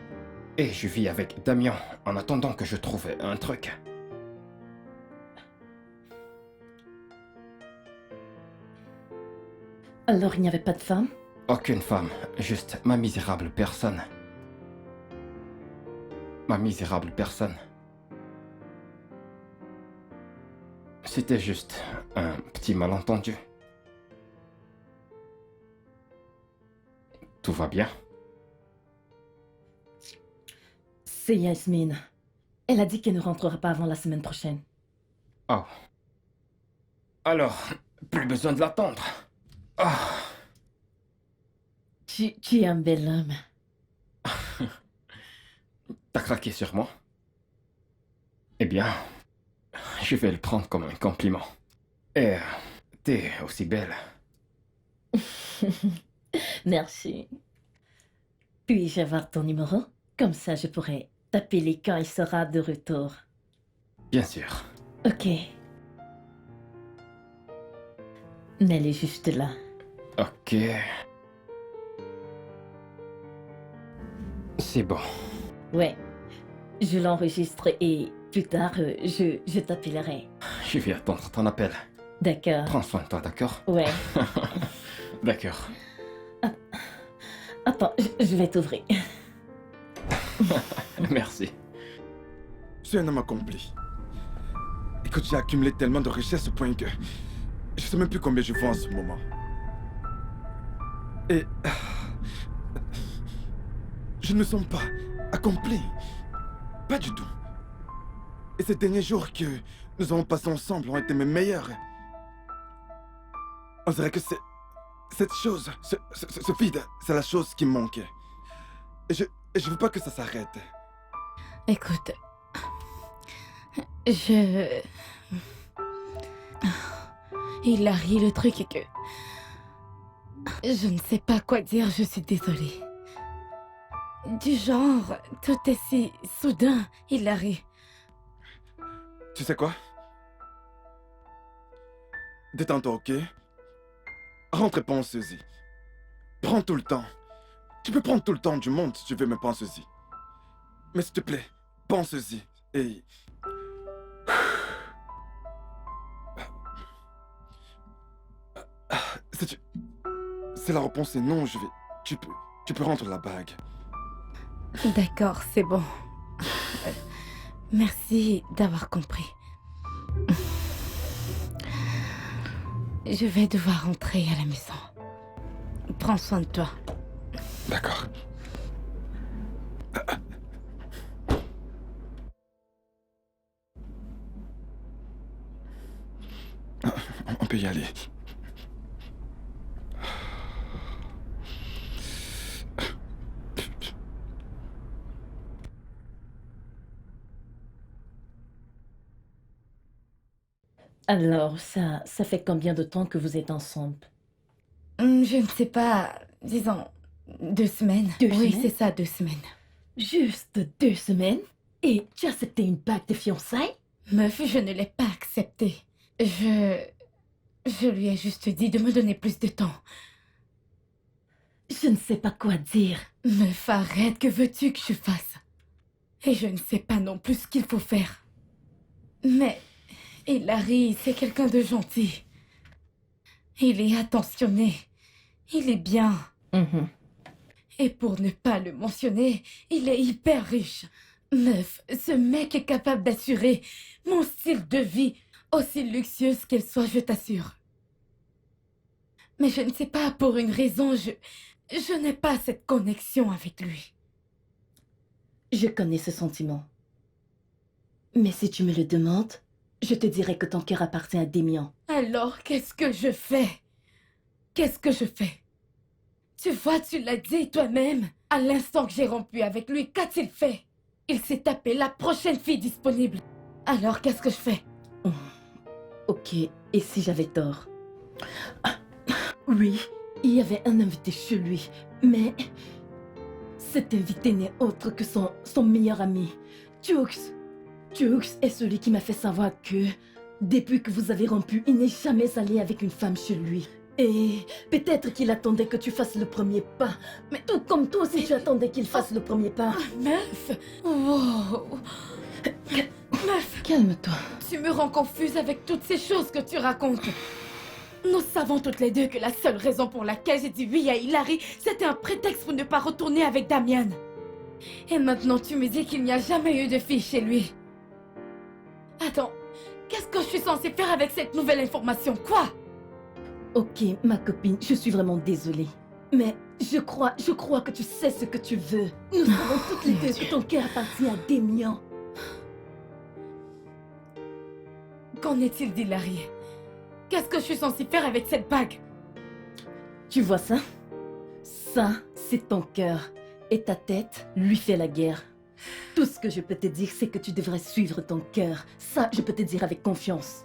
Et je vis avec Damien en attendant que je trouve un truc. Alors il n'y avait pas de femme? Aucune femme, juste ma misérable personne. Ma misérable personne. C'était juste un petit malentendu. Tout va bien? C'est Yasmine. Elle a dit qu'elle ne rentrera pas avant la semaine prochaine. Oh. Alors, plus besoin de l'attendre. Ah. Tu es un bel homme. T'as craqué sur moi? Eh bien, je vais le prendre comme un compliment. Et t'es aussi belle. Merci. Puis-je avoir ton numéro? Comme ça, je pourrais t'appeler quand il sera de retour. Bien sûr. Ok. Mais elle est juste là. Ok. C'est bon. Ouais. Je l'enregistre et plus tard, je t'appellerai. Je vais attendre ton appel. D'accord. Prends soin de toi, d'accord? Ouais. D'accord. Attends, je vais t'ouvrir. Merci. Je suis un homme accompli. Écoute, j'ai accumulé tellement de richesses au point que je sais même plus combien je vaux en ce moment. Et je ne me sens pas accompli. Pas du tout. Et ces derniers jours que nous avons passés ensemble ont été mes meilleurs. On dirait que c'est cette chose, ce vide, c'est la chose qui me manquait. Et je veux pas que ça s'arrête. Écoute, Hilary, le truc est que... Je ne sais pas quoi dire, je suis désolée. Du genre, tout est si soudain, Hilary. Tu sais quoi? Détends-toi, ok? Rentre et pense-y. Prends tout le temps. Tu peux prendre tout le temps du monde si tu veux, mais pense-y. Mais s'il te plaît, pense-y. Et... C'est la réponse est non, je vais... Tu peux rendre la bague. D'accord, c'est bon. Merci d'avoir compris. Je vais devoir rentrer à la maison. Prends soin de toi. D'accord. On peut y aller. Alors, ça fait combien de temps que vous êtes ensemble? Je ne sais pas, disons, 2 semaines. Deux Oui, semaines? c'est ça, 2 semaines. Juste 2 semaines? Et tu as accepté une bague de fiançailles? Meuf, je ne l'ai pas accepté. Je lui ai juste dit de me donner plus de temps. Je ne sais pas quoi dire. Meuf, arrête, que veux-tu que je fasse? Et je ne sais pas non plus ce qu'il faut faire. Mais Hilary, c'est quelqu'un de gentil. Il est attentionné. Il est bien. Mhm. Et pour ne pas le mentionner, il est hyper riche. Meuf, ce mec est capable d'assurer mon style de vie, aussi luxueuse qu'elle soit, je t'assure. Mais je ne sais pas, pour une raison, je n'ai pas cette connexion avec lui. Je connais ce sentiment. Mais si tu me le demandes, je te dirai que ton cœur appartient à Damien. Alors, qu'est-ce que je fais? Qu'est-ce que je fais? Tu vois, tu l'as dit toi-même. À l'instant que j'ai rompu avec lui, qu'a-t-il fait? Il s'est tapé la prochaine fille disponible. Alors, qu'est-ce que je fais? Ok, et si j'avais tort? Ah, oui, il y avait un invité chez lui, mais cet invité n'est autre que son meilleur ami, Jux. Jux est celui qui m'a fait savoir que Depuis que vous avez rompu, il n'est jamais allé avec une femme chez lui. Et peut-être qu'il attendait que tu fasses le premier pas. Mais tout comme toi aussi, tu attendais qu'il fasse le premier pas. Meuf! Wow! Meuf! Calme-toi. Tu me rends confuse avec toutes ces choses que tu racontes. Nous savons toutes les deux que la seule raison pour laquelle j'ai dit oui à Hilary, c'était un prétexte pour ne pas retourner avec Damien. Et maintenant tu me dis qu'il n'y a jamais eu de fille chez lui. Attends, qu'est-ce que je suis censée faire avec cette nouvelle information? Quoi? Ok, ma copine, je suis vraiment désolée. Mais je crois que tu sais ce que tu veux. Nous savons toutes les deux que ton cœur appartient à Damien. Qu'en est-il d'Hilary? Qu'est-ce que je suis censée faire avec cette bague? Tu vois ça? Ça, c'est ton cœur. Et ta tête lui fait la guerre. Tout ce que je peux te dire, c'est que tu devrais suivre ton cœur. Ça, je peux te dire avec confiance.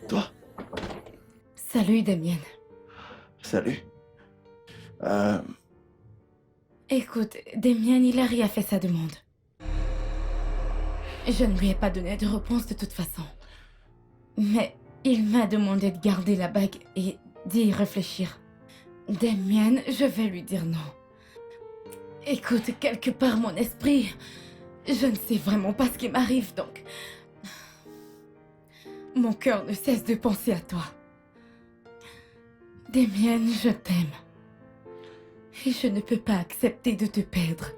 Toi? Salut Damien. Salut. Écoute, Damien, Hilary a fait sa demande. Je ne lui ai pas donné de réponse de toute façon. Mais il m'a demandé de garder la bague et d'y réfléchir. Damien, je vais lui dire non. Écoute, quelque part mon esprit, je ne sais vraiment pas ce qui m'arrive, donc... Mon cœur ne cesse de penser à toi. Damien, je t'aime. Et je ne peux pas accepter de te perdre.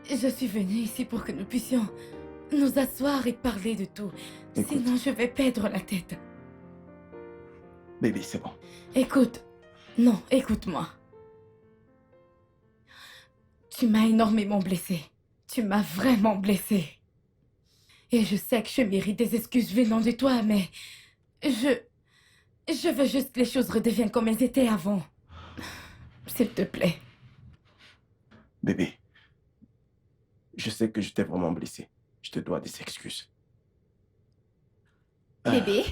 Je suis venue ici pour que nous puissions nous asseoir et parler de tout. Écoute. Sinon, je vais perdre la tête. Baby, c'est bon. Écoute. Non, écoute-moi. Tu m'as énormément blessée. Tu m'as vraiment blessée. Et je sais que je mérite des excuses venant de toi, mais... Je veux juste que les choses redeviennent comme elles étaient avant. S'il te plaît. Bébé, je sais que je t'ai vraiment blessé. Je te dois des excuses. Bébé,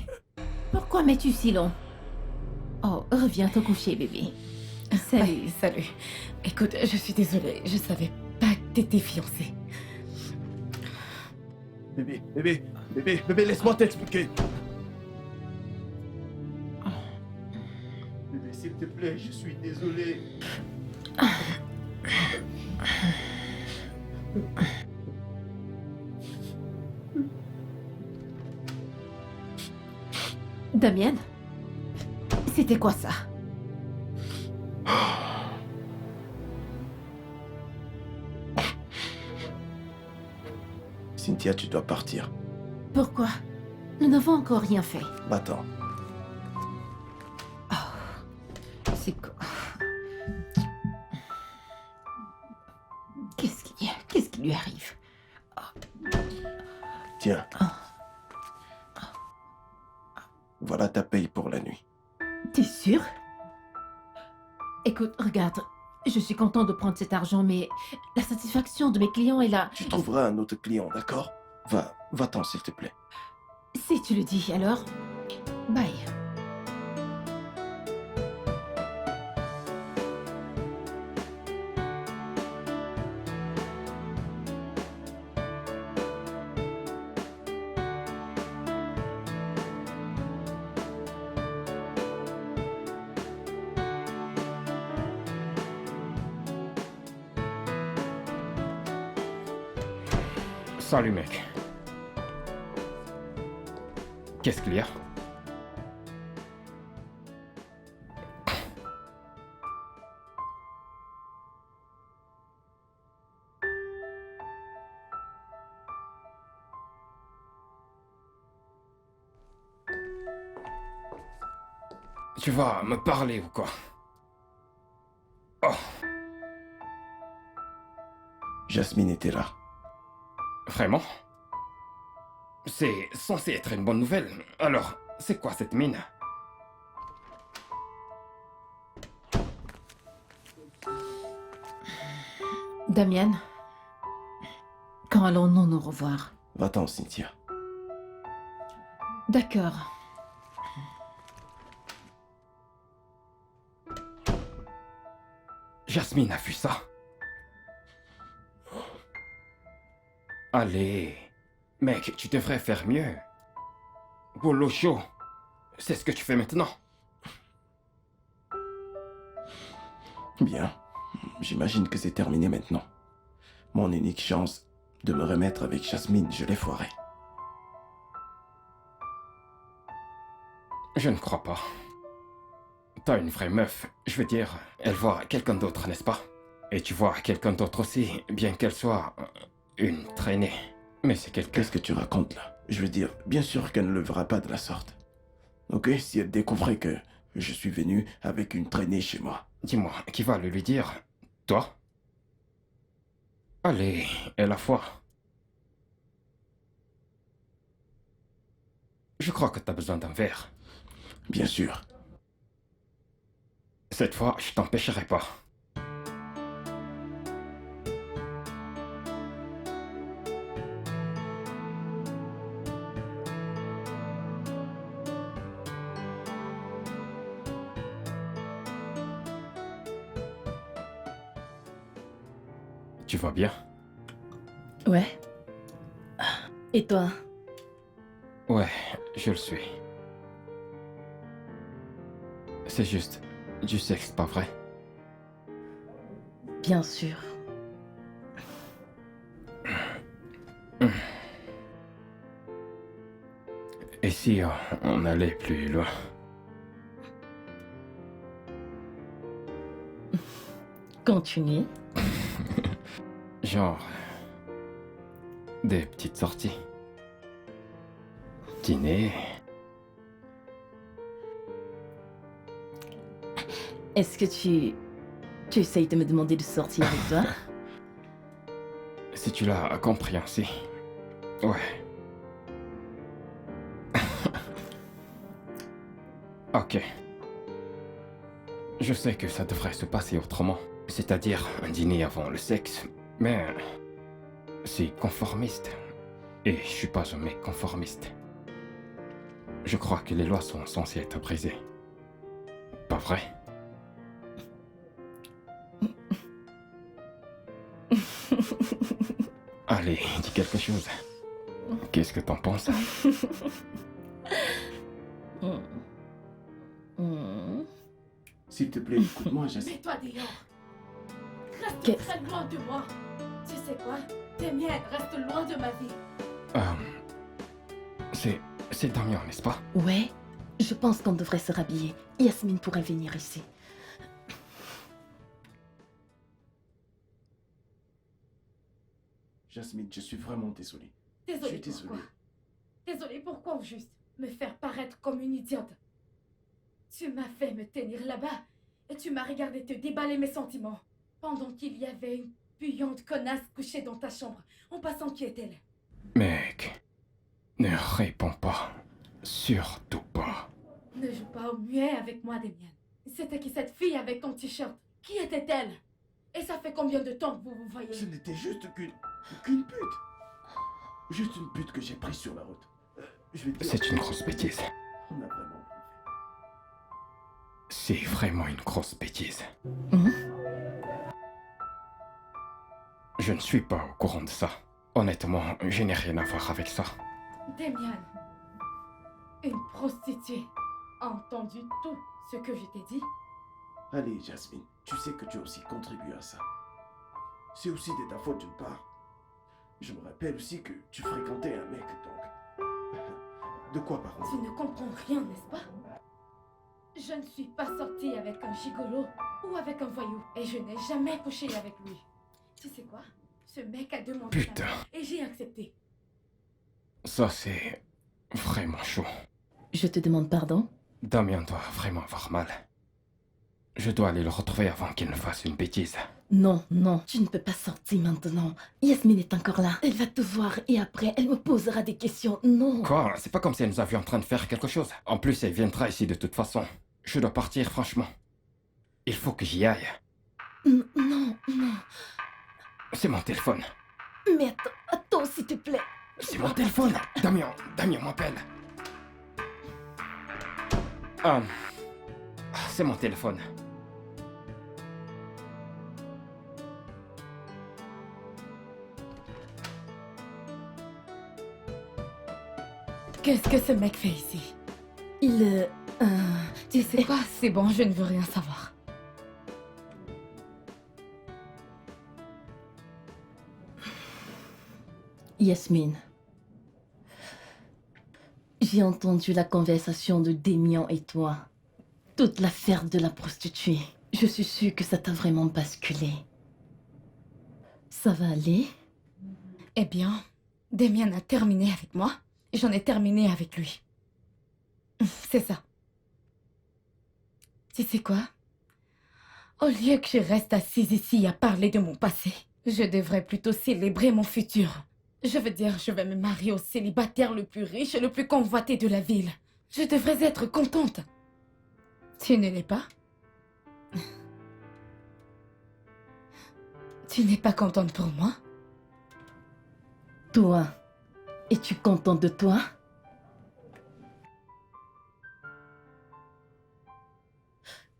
pourquoi mets-tu si long? Oh, reviens te coucher, bébé. Salut. Ouais, salut. Écoute, je suis désolée. Je savais t'étais fiancé. Bébé, laisse-moi t'expliquer. Bébé, s'il te plaît, je suis désolé. Damien? C'était quoi ça? Cynthia, tu dois partir. Pourquoi? Nous n'avons encore rien fait. Va-t'en. C'est quoi? Qu'est-ce qui lui arrive? Tiens. Voilà ta paye pour la nuit. T'es sûr? Écoute, regarde, je suis content de prendre cet argent, mais la satisfaction de mes clients est là. Tu trouveras un autre client, d'accord? Va-t'en, s'il te plaît. Si tu le dis, alors, bye. Salut mec. Qu'est-ce qu'il y a? Tu vas me parler ou quoi? Oh, Jasmine était là. vraiment? C'est censé être une bonne nouvelle. Alors, c'est quoi cette mine? Damien, quand allons-nous nous revoir? Va-t'en, Cynthia. D'accord. Jasmine a vu ça. Allez, mec, tu devrais faire mieux. Boulot chaud, c'est ce que tu fais maintenant. Bien. J'imagine que c'est terminé maintenant. Mon unique chance de me remettre avec Jasmine, je l'ai foiré. Je ne crois pas. T'as une vraie meuf, je veux dire, elle voit quelqu'un d'autre, n'est-ce pas? Et tu vois quelqu'un d'autre aussi, bien qu'elle soit une traînée. Mais c'est quelqu'un... Qu'est-ce que tu racontes là? Je veux dire, bien sûr qu'elle ne le verra pas de la sorte. Ok, si elle découvrait que je suis venu avec une traînée chez moi. Dis-moi, qui va le lui dire? Toi? Allez, et la foi. Je crois que t'as besoin d'un verre. Bien sûr. Cette fois, je t'empêcherai pas. Tu vas bien? Ouais. Et toi? Ouais, je le suis. C'est juste du sexe, pas vrai? Bien sûr. Et si on allait plus loin? Continue. Genre... des petites sorties. Dîner... Est-ce que tu essayes de me demander de sortir avec toi? Si tu l'as compris ainsi. Ouais. Ok. Je sais que ça devrait se passer autrement. C'est-à-dire un dîner avant le sexe. Mais... c'est conformiste. Et je suis pas un mec conformiste. Je crois que les lois sont censées être brisées. Pas vrai? quelque chose. Qu'est-ce que t'en penses? S'il te plaît, écoute-moi, Jasmine. Mets-toi dehors. Reste Qu'est-ce- très loin de moi. Tu sais quoi? Damien, reste loin de ma vie. C'est Damien, n'est-ce pas? Ouais, je pense qu'on devrait se rhabiller. Yasmine pourrait venir ici. Jasmine, je suis vraiment désolé. Désolée Je suis pourquoi? désolé. Désolée pourquoi ou juste me faire paraître comme une idiote? Tu m'as fait me tenir là-bas et tu m'as regardé te déballer mes sentiments pendant qu'il y avait une puante connasse couchée dans ta chambre. En passant, qui est-elle? Mec, ne réponds pas. Surtout pas. Ne joue pas au muet avec moi, Damien. C'était qui cette fille avec ton t-shirt? Qui était-elle? Et ça fait combien de temps que vous vous voyez? Ce n'était juste qu'une pute. Juste une pute que j'ai prise sur la route. Je vais te dire, C'est une grosse bêtise. on a vraiment bien fait. C'est vraiment une grosse bêtise. Je ne suis pas au courant de ça. Honnêtement, je n'ai rien à voir avec ça. Damien, une prostituée, a entendu tout ce que je t'ai dit? Allez, Jasmine, tu sais que tu as aussi contribué à ça. C'est aussi de ta faute d'une part. Je me rappelle aussi que tu fréquentais un mec, donc... De quoi par Tu contre? ne comprends rien, n'est-ce pas? Je ne suis pas sortie avec un gigolo ou avec un voyou. Et je n'ai jamais couché avec lui. Tu sais quoi? Ce mec a demandé Putain. la main et j'ai accepté. Ça, c'est vraiment chaud. Je te demande pardon? Damien doit vraiment avoir mal. Je dois aller le retrouver avant qu'il ne fasse une bêtise. Non, non, tu ne peux pas sortir maintenant. Yasmine est encore là. Elle va te voir et après, elle me posera des questions. Non. Quoi? C'est pas comme si nous avions en train de faire quelque chose. En plus, elle viendra ici de toute façon. Je dois partir, franchement. Il faut que j'y aille. Non, non. C'est mon téléphone. Mais attends, s'il te plaît. C'est mon téléphone. Damien m'appelle. C'est mon téléphone. Qu'est-ce que ce mec fait ici? Il... Tu sais quoi? C'est bon, je ne veux rien savoir. Yasmine. J'ai entendu la conversation de Damien et toi. Toute l'affaire de la prostituée. Je suis sûre que ça t'a vraiment basculé. Ça va aller? Eh bien, Damien a terminé avec moi et j'en ai terminé avec lui. C'est ça. Tu sais quoi? Au lieu que je reste assise ici à parler de mon passé, je devrais plutôt célébrer mon futur. Je veux dire, je vais me marier au célibataire le plus riche et le plus convoité de la ville. Je devrais être contente. Tu ne l'es pas? Tu n'es pas contente pour moi? Toi, es-tu content de toi?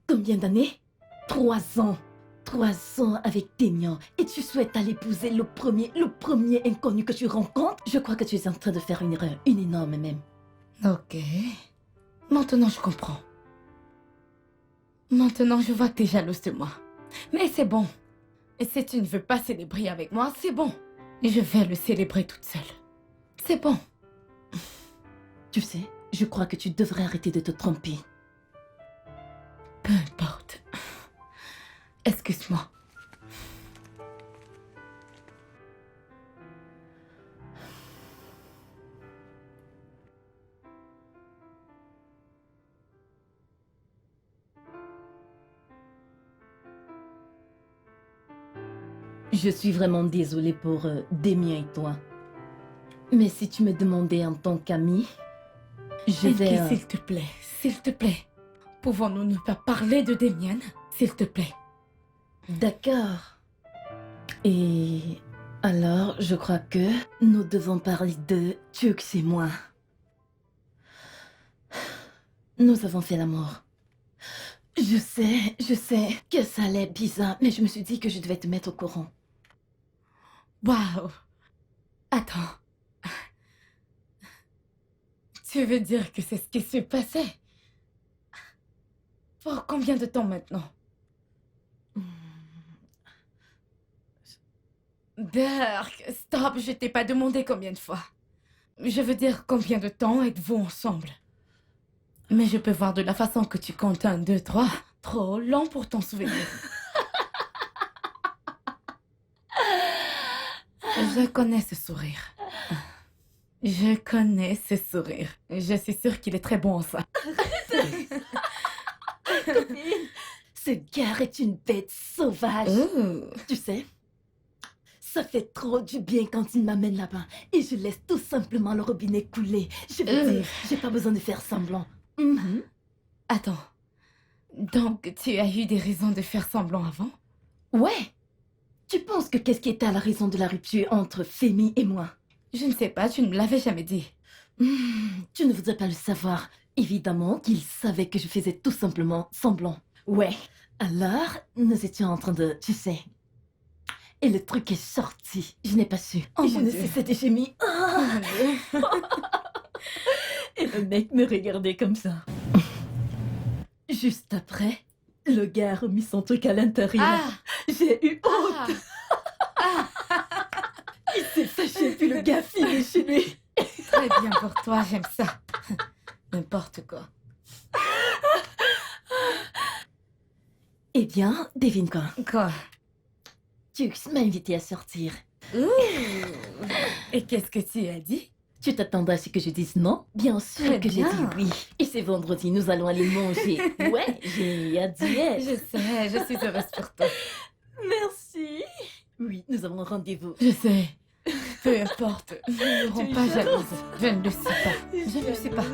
Combien d'années? 3 ans. 3 ans avec Damien. Et tu souhaites aller épouser le premier inconnu que tu rencontres? Je crois que tu es en train de faire une erreur. Une énorme même. Ok. Maintenant, je comprends. Maintenant, je vois que t'es jalouse de moi. Mais c'est bon. Et si tu ne veux pas célébrer avec moi, c'est bon. Je vais le célébrer toute seule. C'est bon. Tu sais, je crois que tu devrais arrêter de te tromper. Peu importe. Excuse-moi. Je suis vraiment désolée pour Damien et toi. Mais si tu me demandais en tant qu'amie, je vais... Elke, s'il te plaît. Pouvons-nous ne pas parler de Damien? S'il te plaît. D'accord. Et alors, je crois que nous devons parler de Tux et moi. Nous avons fait l'amour. Je sais que ça allait bizarre, mais je me suis dit que je devais te mettre au courant. Waouh! Attends. Tu veux dire que c'est ce qui s'est passé? Pour combien de temps maintenant? Berk, stop, je t'ai pas demandé combien de fois. Je veux dire, combien de temps êtes-vous ensemble? Mais je peux voir de la façon que tu comptes 1, 2, 3. Trop lent pour t'en souvenir. Je connais ce sourire. Je connais ce sourire. Je suis sûre qu'il est très bon en ça. Copine, ce gars est une bête sauvage. Oh. Tu sais, ça fait trop du bien quand il m'amène là-bas et je laisse tout simplement le robinet couler. Je veux dire, j'ai pas besoin de faire semblant. Mhm. Attends. Donc, tu as eu des raisons de faire semblant avant? Ouais. Tu penses que qu'est-ce qui était à la raison de la rupture entre Femi et moi? Je ne sais pas, tu ne me l'avais jamais dit. Tu ne voudrais pas le savoir. Évidemment qu'il savait que je faisais tout simplement semblant. Ouais. Alors, nous étions en train de... Tu sais... Et le truc est sorti. Je n'ai pas su. Oh et je mon ne Dieu. sais, c'était gémi. Oh mon Dieu. Et le mec me regardait comme ça. Juste après, le gars a remis son truc à l'intérieur. Ah! J'ai eu honte. Ah! Il s'est fâché, puis le gars a filé chez lui. Très bien pour toi, j'aime ça. N'importe quoi. Eh bien, devine quoi? Quoi? Tux m'a invité à sortir. Ouh. Et qu'est-ce que tu as dit? Tu t'attendais à ce que je dise non? Bien sûr Très que j'ai bien. dit oui. Et c'est vendredi, nous allons aller manger. Ouais, j'ai hâte d'y être. Je sais, je suis heureuse pour toi. Merci. Oui, nous avons rendez-vous. Je sais. Peu importe, nous ne Tu serons es pas jalouse. jalouses. Je ne le suis pas. Je ne le suis pas.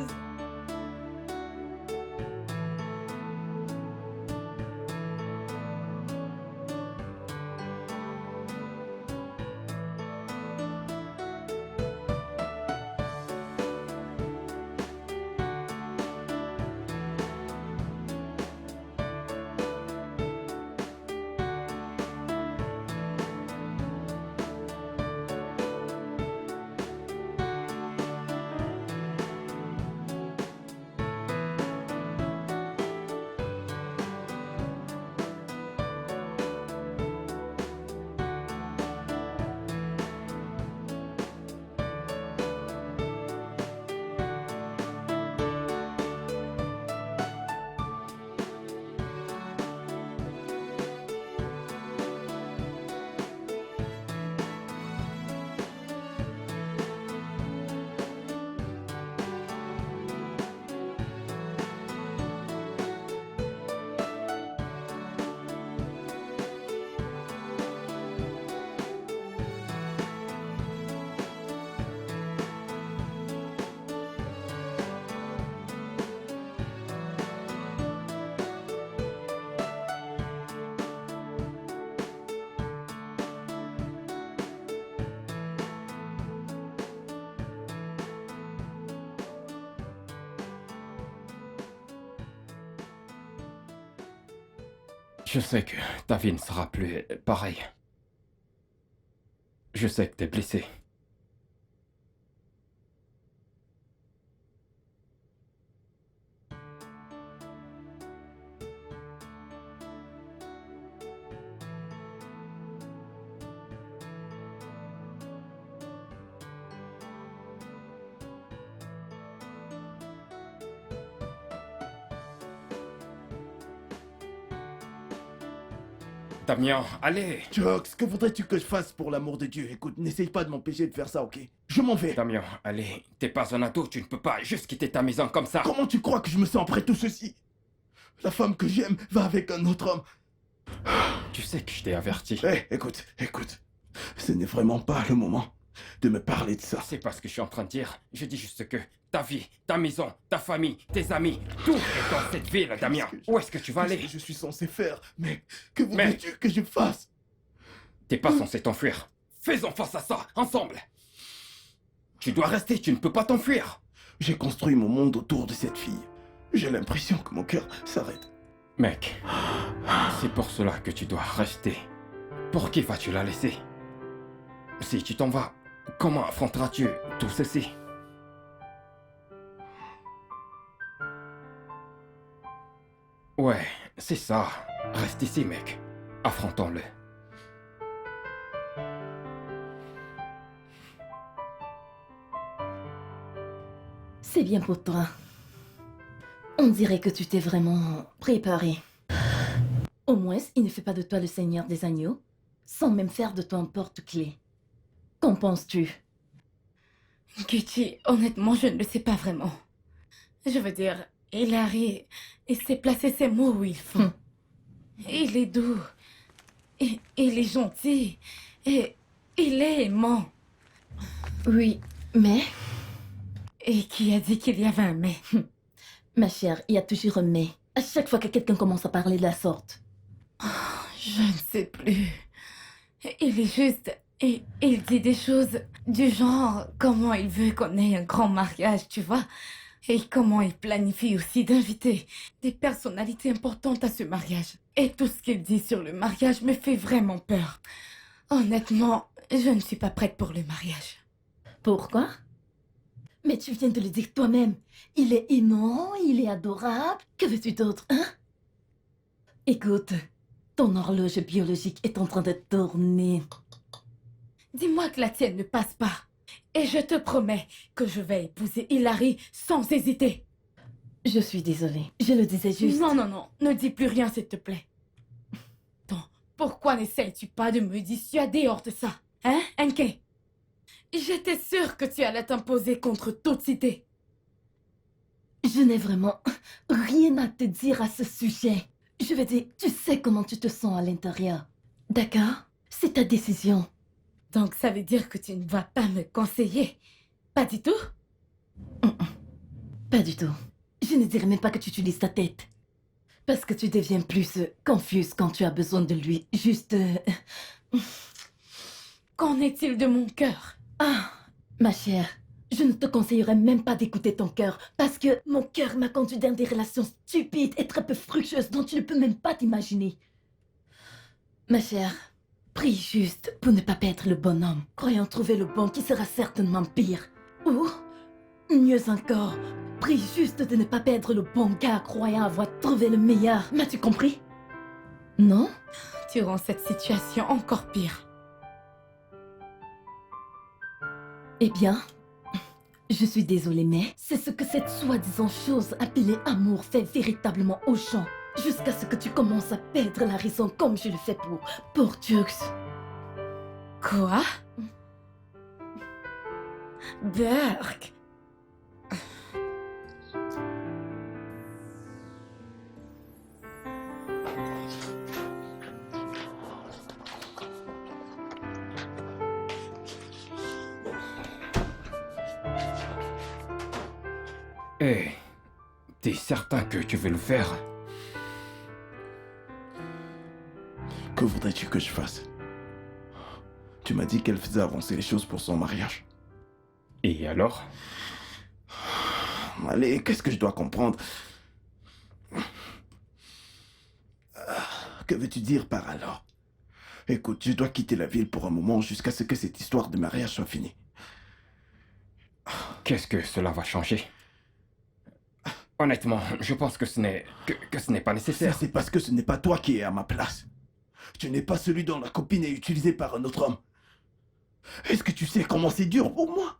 Je sais que ta vie ne sera plus pareille. Je sais que t'es blessé. Damien, allez! Jox, que voudrais-tu que je fasse pour l'amour de Dieu? Écoute, n'essaye pas de m'empêcher de faire ça, ok? Je m'en vais. Damien, allez, t'es pas un ado, tu ne peux pas juste quitter ta maison comme ça. Comment tu crois que je me sens après tout ceci? La femme que j'aime va avec un autre homme. Tu sais que je t'ai averti. Hé, écoute. Ce n'est vraiment pas le moment de me parler de ça. C'est pas ce que je suis en train de dire. Je dis juste que ta vie, ta maison, ta famille, tes amis, tout est dans cette ville, Damien. Où est-ce que tu vas aller? Qu'est-ce que je suis censé faire? Mais que voudrais-tu que je fasse? T'es pas censé t'enfuir. Faisons face à ça, ensemble. Tu dois rester, tu ne peux pas t'enfuir. J'ai construit mon monde autour de cette fille. J'ai l'impression que mon cœur s'arrête. Mec, c'est pour cela que tu dois rester. Pour qui vas-tu la laisser? Si tu t'en vas, comment affronteras-tu tout ceci? Ouais, c'est ça. Reste ici, mec. Affrontons-le. C'est bien pour toi. On dirait que tu t'es vraiment préparé. Au moins, il ne fait pas de toi le Seigneur des Agneaux, sans même faire de toi un porte-clés. Qu'en penses-tu? Gucci, honnêtement, je ne le sais pas vraiment. Je veux dire, Hilary, il sait placer ses mots où il faut. Il est doux. Et il est gentil. Et il est aimant. Oui, mais... Et qui a dit qu'il y avait un mais? Ma chère, il y a toujours un mais. À chaque fois que quelqu'un commence à parler de la sorte. Je ne sais plus. Il est juste... Et il dit des choses du genre comment il veut qu'on ait un grand mariage, tu vois? Et comment il planifie aussi d'inviter des personnalités importantes à ce mariage. Et tout ce qu'il dit sur le mariage me fait vraiment peur. Honnêtement, je ne suis pas prête pour le mariage. Pourquoi? Mais tu viens de le dire toi-même. Il est aimant, il est adorable. Que veux-tu d'autre, hein? Écoute, ton horloge biologique est en train de tourner. Dis-moi que la tienne ne passe pas. Et je te promets que je vais épouser Hilary sans hésiter. Je suis désolée, je le disais juste. Non, non, non, ne dis plus rien, s'il te plaît. Donc, pourquoi n'essayes-tu pas de me dissuader hors de ça? Hein, Enke? J'étais sûre que tu allais t'imposer contre toute cité. Je n'ai vraiment rien à te dire à ce sujet. Je veux dire, tu sais comment tu te sens à l'intérieur. D'accord? C'est ta décision. Donc ça veut dire que tu ne vas pas me conseiller? Pas du tout? Pas du tout. Je ne dirais même pas que tu utilises ta tête. Parce que tu deviens plus confuse quand tu as besoin de lui. Juste... Qu'en est-il de mon cœur? Ah, ma chère, je ne te conseillerais même pas d'écouter ton cœur. Parce que mon cœur m'a conduit dans des relations stupides et très peu fructueuses dont tu ne peux même pas t'imaginer. Ma chère, prie juste pour ne pas perdre le bon homme, croyant trouver le bon qui sera certainement pire. Ou, mieux encore, prie juste de ne pas perdre le bon gars croyant avoir trouvé le meilleur. M'as-tu compris? Non? Tu rends cette situation encore pire. Eh bien, je suis désolée, mais c'est ce que cette soi-disant chose appelée amour fait véritablement aux gens. Jusqu'à ce que tu commences à perdre la raison comme je le fais pour Jux. Quoi? Burke? Hé, t'es certain que tu veux le faire? Que voudrais-tu que je fasse? Tu m'as dit qu'elle faisait avancer les choses pour son mariage. Et alors? Allez, qu'est-ce que je dois comprendre? Que veux-tu dire par alors? Écoute, je dois quitter la ville pour un moment jusqu'à ce que cette histoire de mariage soit finie. Qu'est-ce que cela va changer? Honnêtement, je pense que ce n'est pas Ça, nécessaire. c'est parce que ce n'est pas toi qui es à ma place. Tu n'es pas celui dont la copine est utilisée par un autre homme. Est-ce que tu sais comment c'est dur pour moi?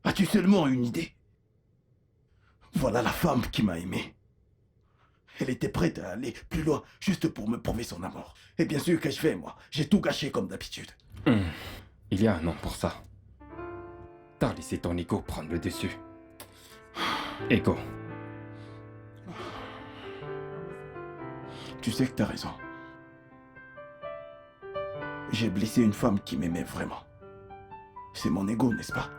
As-tu seulement une idée? Voilà la femme qui m'a aimé. Elle était prête à aller plus loin juste pour me prouver son amour. Et bien sûr, qu'ai-je fait, moi? J'ai tout gâché comme d'habitude. Il y a un nom pour ça. T'as laissé ton ego prendre le dessus. Ego. Tu sais que t'as raison. J'ai blessé une femme qui m'aimait vraiment. C'est mon ego, n'est-ce pas?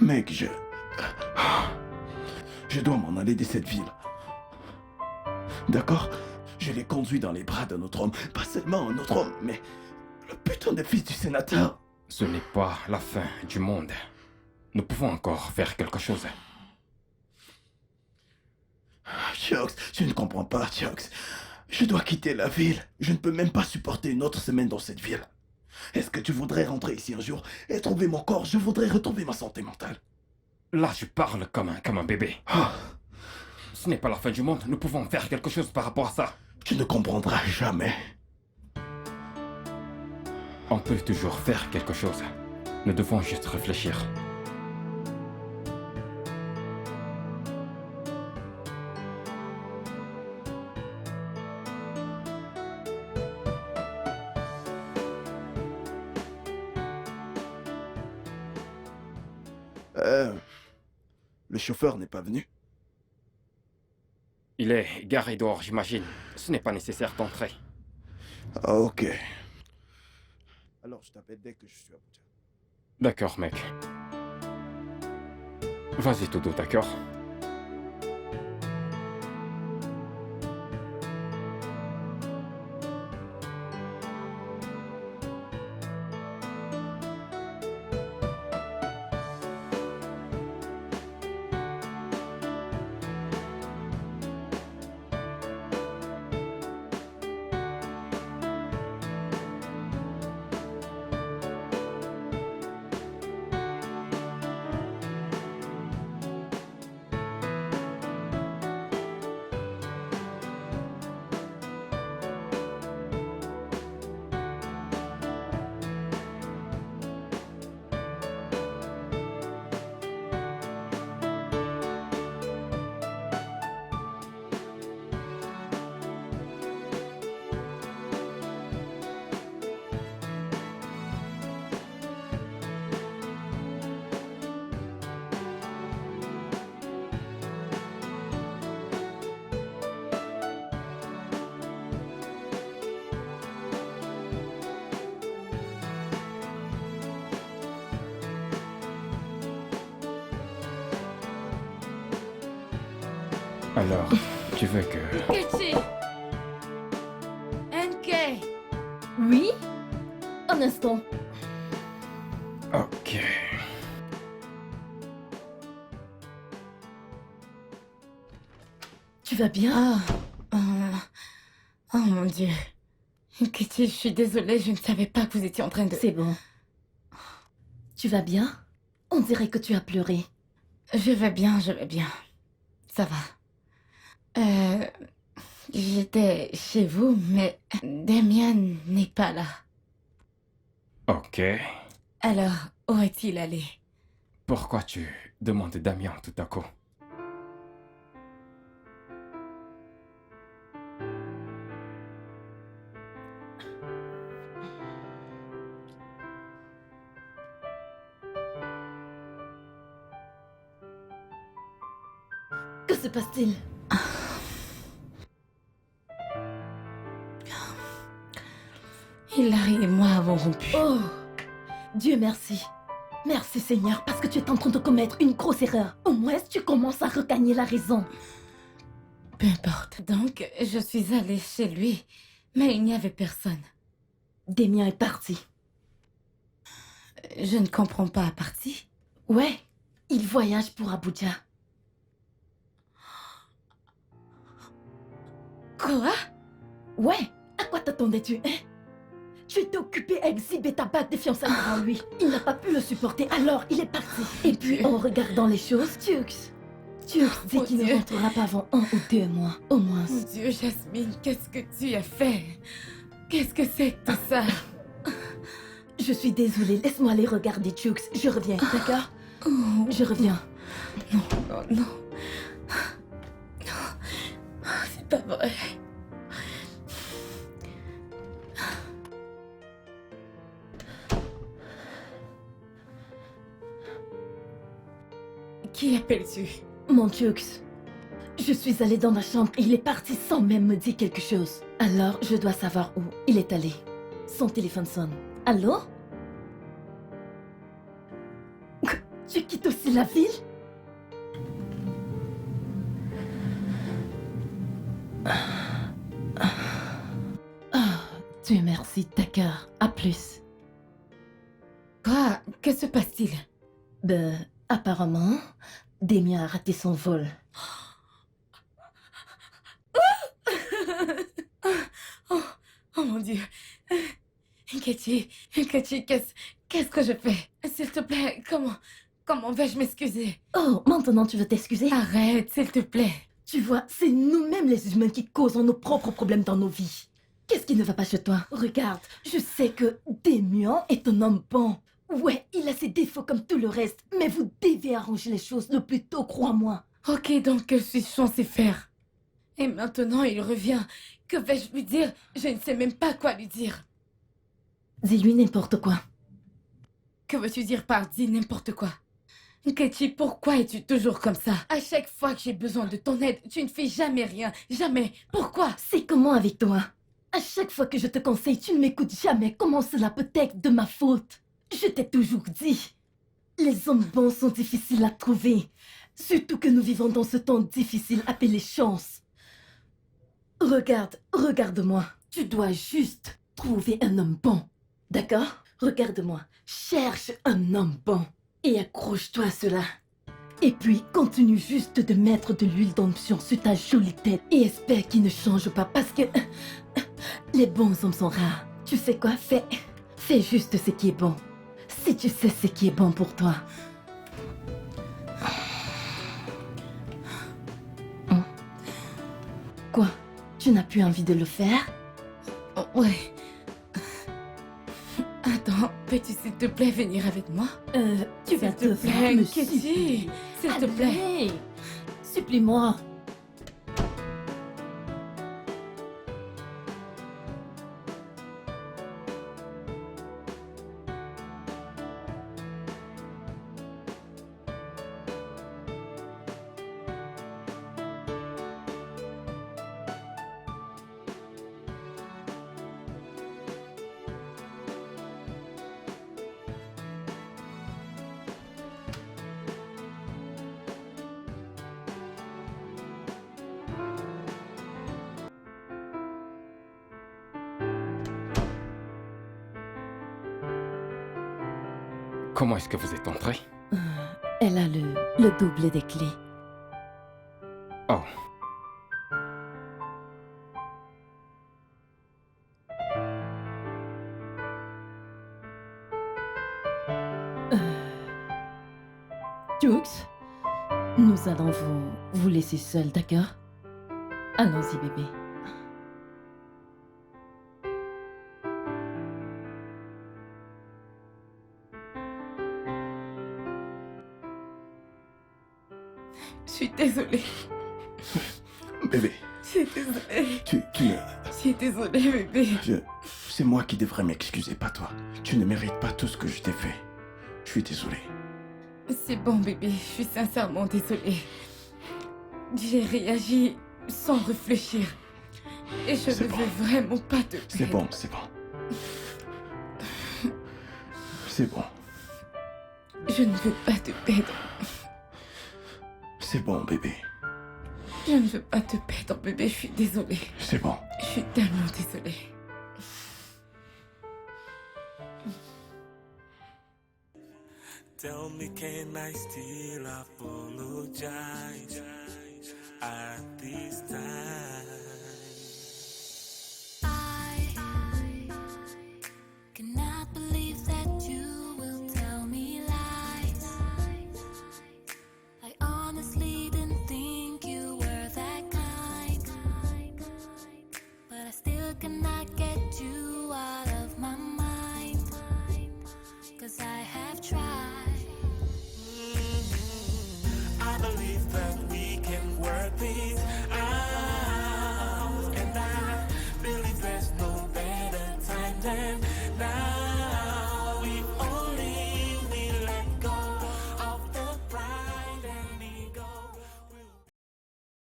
Mec, je dois m'en aller de cette ville. D'accord? Je l'ai conduit dans les bras d'un autre homme. Pas seulement un autre homme, mais le putain de fils du sénateur. Ce n'est pas la fin du monde. Nous pouvons encore faire quelque chose. Chucks, je ne comprends pas, Chucks. Je dois quitter la ville. Je ne peux même pas supporter une autre semaine dans cette ville. Est-ce que tu voudrais rentrer ici un jour et trouver mon corps? Je voudrais retrouver ma santé mentale. Là, je parle comme un bébé. Ah, Ce n'est pas la fin du monde. Nous pouvons faire quelque chose par rapport à ça. tu ne comprendras jamais. On peut toujours faire quelque chose. Nous devons juste réfléchir. Le chauffeur n'est pas venu. Il est garé dehors, j'imagine. Ce n'est pas nécessaire d'entrer. Ah, ok. Alors, je t'appelle dès que je suis à Abuja. D'accord, mec. Vas-y, Todo, d'accord? Alors, tu veux que... Nkechi! NK! Oui? Un instant. Ok. Tu vas bien? Oh mon Dieu. Nkechi, je suis désolée, je ne savais pas que vous étiez en train de... C'est bon. Tu vas bien? On dirait que tu as pleuré. Je vais bien, je vais bien. Ça va. J'étais chez vous, mais Damien n'est pas là. Ok. Alors, où est-il allé? Pourquoi tu demandes Damien tout à coup? Que se passe-t-il? Hilary et moi avons rompu. Oh, Dieu merci. Merci Seigneur, parce que tu es en train de commettre une grosse erreur. Au moins, tu commences à regagner la raison. Peu importe. Donc, je suis allée chez lui, mais il n'y avait personne. Damien est parti. Je ne comprends pas, parti. Ouais, il voyage pour Abuja. Quoi? Ouais, à quoi t'attendais-tu, hein? Tu étais occupé à exhiber ta bague de fiançailles devant lui. Il n'a pas pu le supporter, alors il est parti. Et puis, en regardant les choses, Tux dit Mon qu'il ne Dieu. rentrera pas avant 1 ou 2 mois, au moins. Mon Dieu, Jasmine, qu'est-ce que tu as fait? Qu'est-ce que c'est que tout ça? Je suis désolée, laisse-moi aller regarder Tux. Je reviens, d'accord? Oh, Je reviens. non, non, non. C'est pas vrai. Qui appelles-tu? Mon Tux, je suis allée dans ma chambre et il est parti sans même me dire quelque chose. Alors, je dois savoir où il est allé. Son téléphone sonne. Allô? Tu quittes aussi la ville? Dieu merci, d'accord. À plus. Quoi? Que se passe-t-il? Ben, apparemment, Damien a raté son vol. Oh mon Dieu. Katie, qu'est-ce que je fais? S'il te plaît, comment vais-je m'excuser? Oh, maintenant tu veux t'excuser? Arrête, s'il te plaît. Tu vois, c'est nous-mêmes les humains qui causons nos propres problèmes dans nos vies. Qu'est-ce qui ne va pas chez toi? Regarde, je sais que Damien est un homme bon. Ouais, il a ses défauts comme tout le reste, mais vous devez arranger les choses le plus tôt, crois-moi. Ok, donc que suis-je censée faire? Et maintenant il revient. Que vais-je lui dire? Je ne sais même pas quoi lui dire. Dis-lui n'importe quoi. Que veux-tu dire par dis n'importe quoi? Katie, pourquoi es-tu toujours comme ça? À chaque fois que j'ai besoin de ton aide, tu ne fais jamais rien. Jamais. Pourquoi? C'est comment avec toi? À chaque fois que je te conseille, tu ne m'écoutes jamais. Comment cela peut être de ma faute? Je t'ai toujours dit. Les hommes bons sont difficiles à trouver. Surtout que nous vivons dans ce temps difficile appelé chance. Regarde-moi. Tu dois juste trouver un homme bon. D'accord? Regarde-moi. Cherche un homme bon. Et accroche-toi à cela. Et puis, continue juste de mettre de l'huile d'onction sur ta jolie tête. Et espère qu'il ne change pas parce que les bons hommes sont rares. Tu sais quoi? Fais juste ce qui est bon. Si tu sais ce qui est bon pour toi. Quoi? Tu n'as plus envie de le faire? Oh, ouais. Attends, peux-tu s'il te plaît venir avec moi? Tu vas S'il te plaît, me Katie. supplier. S'il te plaît. Allez, supplie-moi. Comment est-ce que vous êtes entré? Elle a le double des clés. Oh. Jux, nous allons vous laisser seul, d'accord? Allons-y, bébé. Je suis désolée. Bébé, Je suis désolée. tu ne... Je suis désolée, bébé. C'est moi qui devrais m'excuser, pas toi. Tu ne mérites pas tout ce que je t'ai fait. Je suis désolé. C'est bon, bébé. Je suis sincèrement désolée. J'ai réagi sans réfléchir. Et je C'est ne bon. veux vraiment pas te C'est perdre. bon, c'est bon. C'est bon. Je ne veux pas te perdre. C'est bon, bébé. Je ne veux pas te perdre, bébé. Je suis désolée. C'est bon. Je suis tellement désolée. Tell me, can I still apologize at this time?